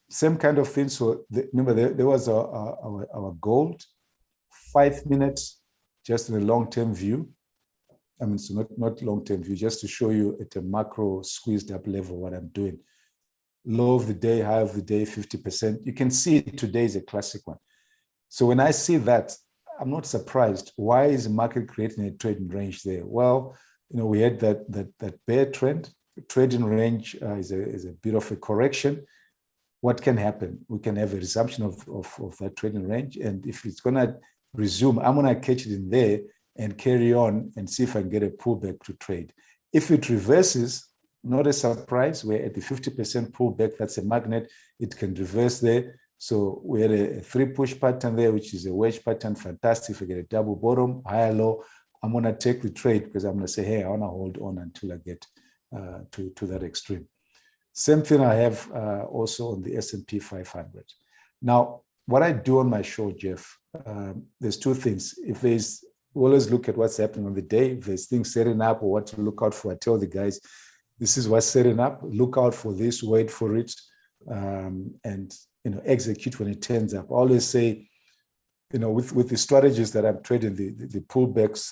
Same kind of thing. So remember, there was our gold, 5 minutes, just in a long-term view. I mean, so not long-term view, just to show you at a macro squeezed up level what I'm doing. Low of the day, high of the day, 50%. You can see today is a classic one. So when I see that, I'm not surprised. Why is the market creating a trading range there? Well, we had that bear trend. The trading range is a bit of a correction. What can happen? We can have a resumption of that trading range. And if it's going to resume, I'm going to catch it in there and carry on and see if I can get a pullback to trade. If it reverses, not a surprise, we're at the 50% pullback. That's a magnet. It can reverse there. So we had a 3 push pattern there, which is a wedge pattern. Fantastic. If I get a double bottom, higher low, I'm going to take the trade because I'm going to say, hey, I want to hold on until I get to that extreme. Same thing I have also on the S&P 500. Now, what I do on my show, Jeff, there's two things. If there's, we always look at what's happening on the day. If there's things setting up or what to look out for, I tell the guys, this is what's setting up. Look out for this, wait for it, and execute when it turns up. I always say, with the strategies that I'm trading, the pullbacks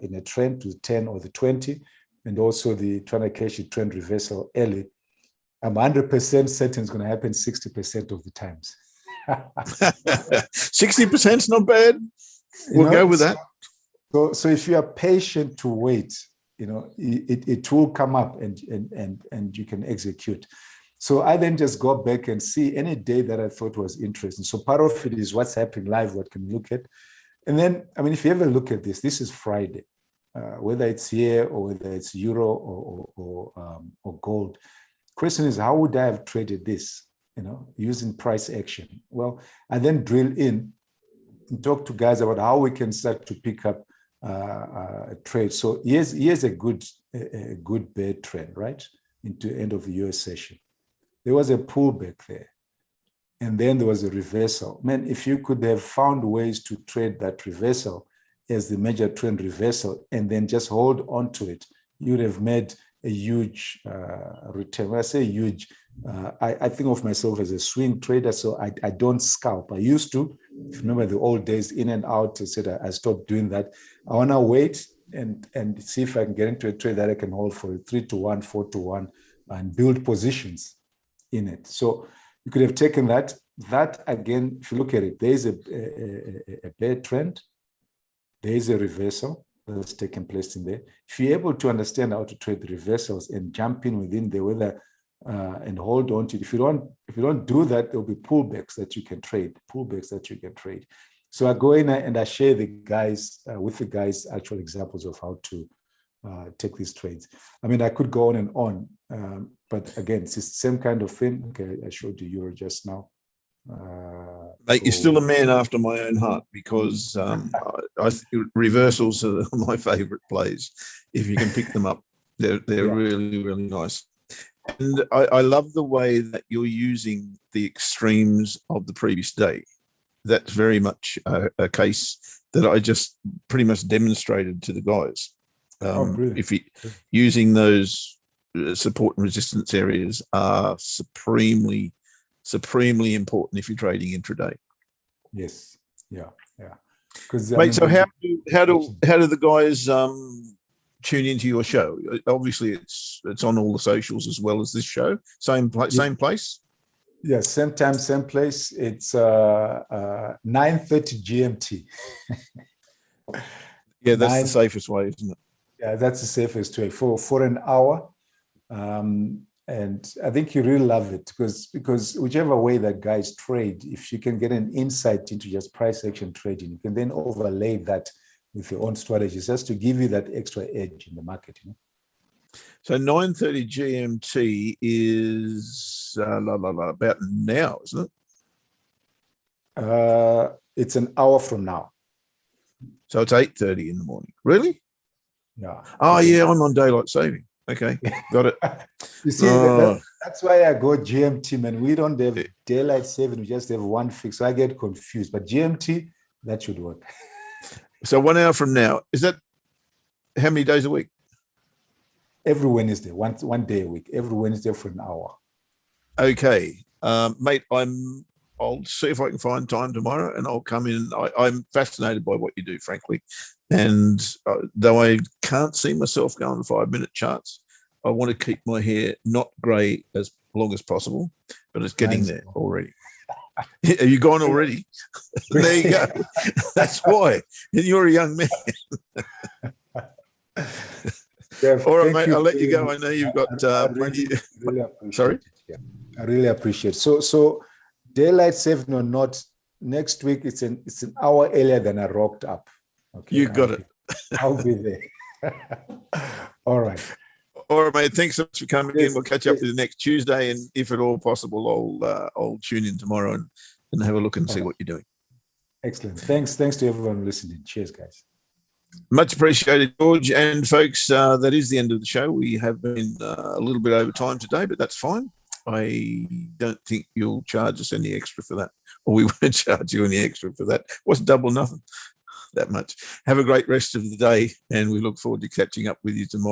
in a trend to 10 or the 20, and also the trying to catch a trend reversal early, I'm 100% certain it's going to happen 60% of the times. 60% is not bad. We'll go with that. So if you are patient to wait, it will come up and you can execute. So I then just go back and see any day that I thought was interesting. So part of it is what's happening live, what can you look at? And then, I mean, if you ever look at this is Friday, whether it's here or whether it's euro or gold. Question is, how would I have traded this, using price action? Well, I then drill in and talk to guys about how we can start to pick up a trade. So here's a good bear trend, right? Into end of the US session. There was a pullback there. And then there was a reversal. Man, if you could have found ways to trade that reversal as the major trend reversal and then just hold on to it, you would have made a huge return. When I say huge, I think of myself as a swing trader, so I don't scalp. I used to. If you remember the old days, in and out, I said I stopped doing that. I want to wait and see if I can get into a trade that I can hold for 3-to-1, 4-to-1, and build positions in it. So you could have taken that. That, again, if you look at it, there is a bear trend. There is a reversal that's taking place in there. If you're able to understand how to trade the reversals and jump in within the weather and hold on to it, if you don't do that, there'll be pullbacks that you can trade. So I go in and I share the guys with the guys actual examples of how to take these trades. I mean, I could go on and on, but again, it's the same kind of thing. Okay, I showed you euro just now. Mate, you're still a man after my own heart because I think reversals are my favorite plays. If you can pick them up, they're really, really nice. And I love the way that you're using the extremes of the previous day. That's very much a case that I just pretty much demonstrated to the guys. If you using those support and resistance areas are supremely important if you're trading intraday. Yes. Yeah. Because Mate, so how do the guys tune into your show? Obviously, it's on all the socials as well as this show. Same place. Yeah, same time, same place. It's 9:30 GMT. Yeah, that's the safest way, isn't it? Yeah, that's the safest way for an hour. And I think you really love it because whichever way that guys trade, if you can get an insight into just price action trading, you can then overlay that with your own strategies just to give you that extra edge in the market. So 9:30 GMT is about now, isn't it? It's an hour from now. So it's 8:30 in the morning. Really? Yeah. Oh, yeah, I'm on daylight saving. Okay, got it. You see, that's why I go GMT, man. We don't have daylight saving. We just have one fix. So I get confused. But GMT, that should work. So 1 hour from now, is that how many days a week? Every Wednesday, one day a week. Every Wednesday for an hour. Okay, mate. I'll see if I can find time tomorrow, and I'll come in. I'm fascinated by what you do, frankly. And though I can't see myself going 5-minute charts, I want to keep my hair not grey as long as possible, but it's getting there already. Are you gone already? There you go. That's why. And you're a young man. All right, mate. I'll let you go. I know you've got plenty. Sorry? I really appreciate it. So daylight saving or not, next week it's an hour earlier than I rocked up. Okay, you got it. I'll be there. All right. All right, mate. Thanks so much for coming in. We'll catch up with you next Tuesday, and if at all possible, I'll tune in tomorrow and have a look and see what you're doing. Excellent. Thanks to everyone listening. Cheers, guys. Much appreciated, George. And folks, that is the end of the show. We have been a little bit over time today, but that's fine. I don't think you'll charge us any extra for that, or we won't charge you any extra for that. It wasn't double nothing that much. Have a great rest of the day, and we look forward to catching up with you tomorrow.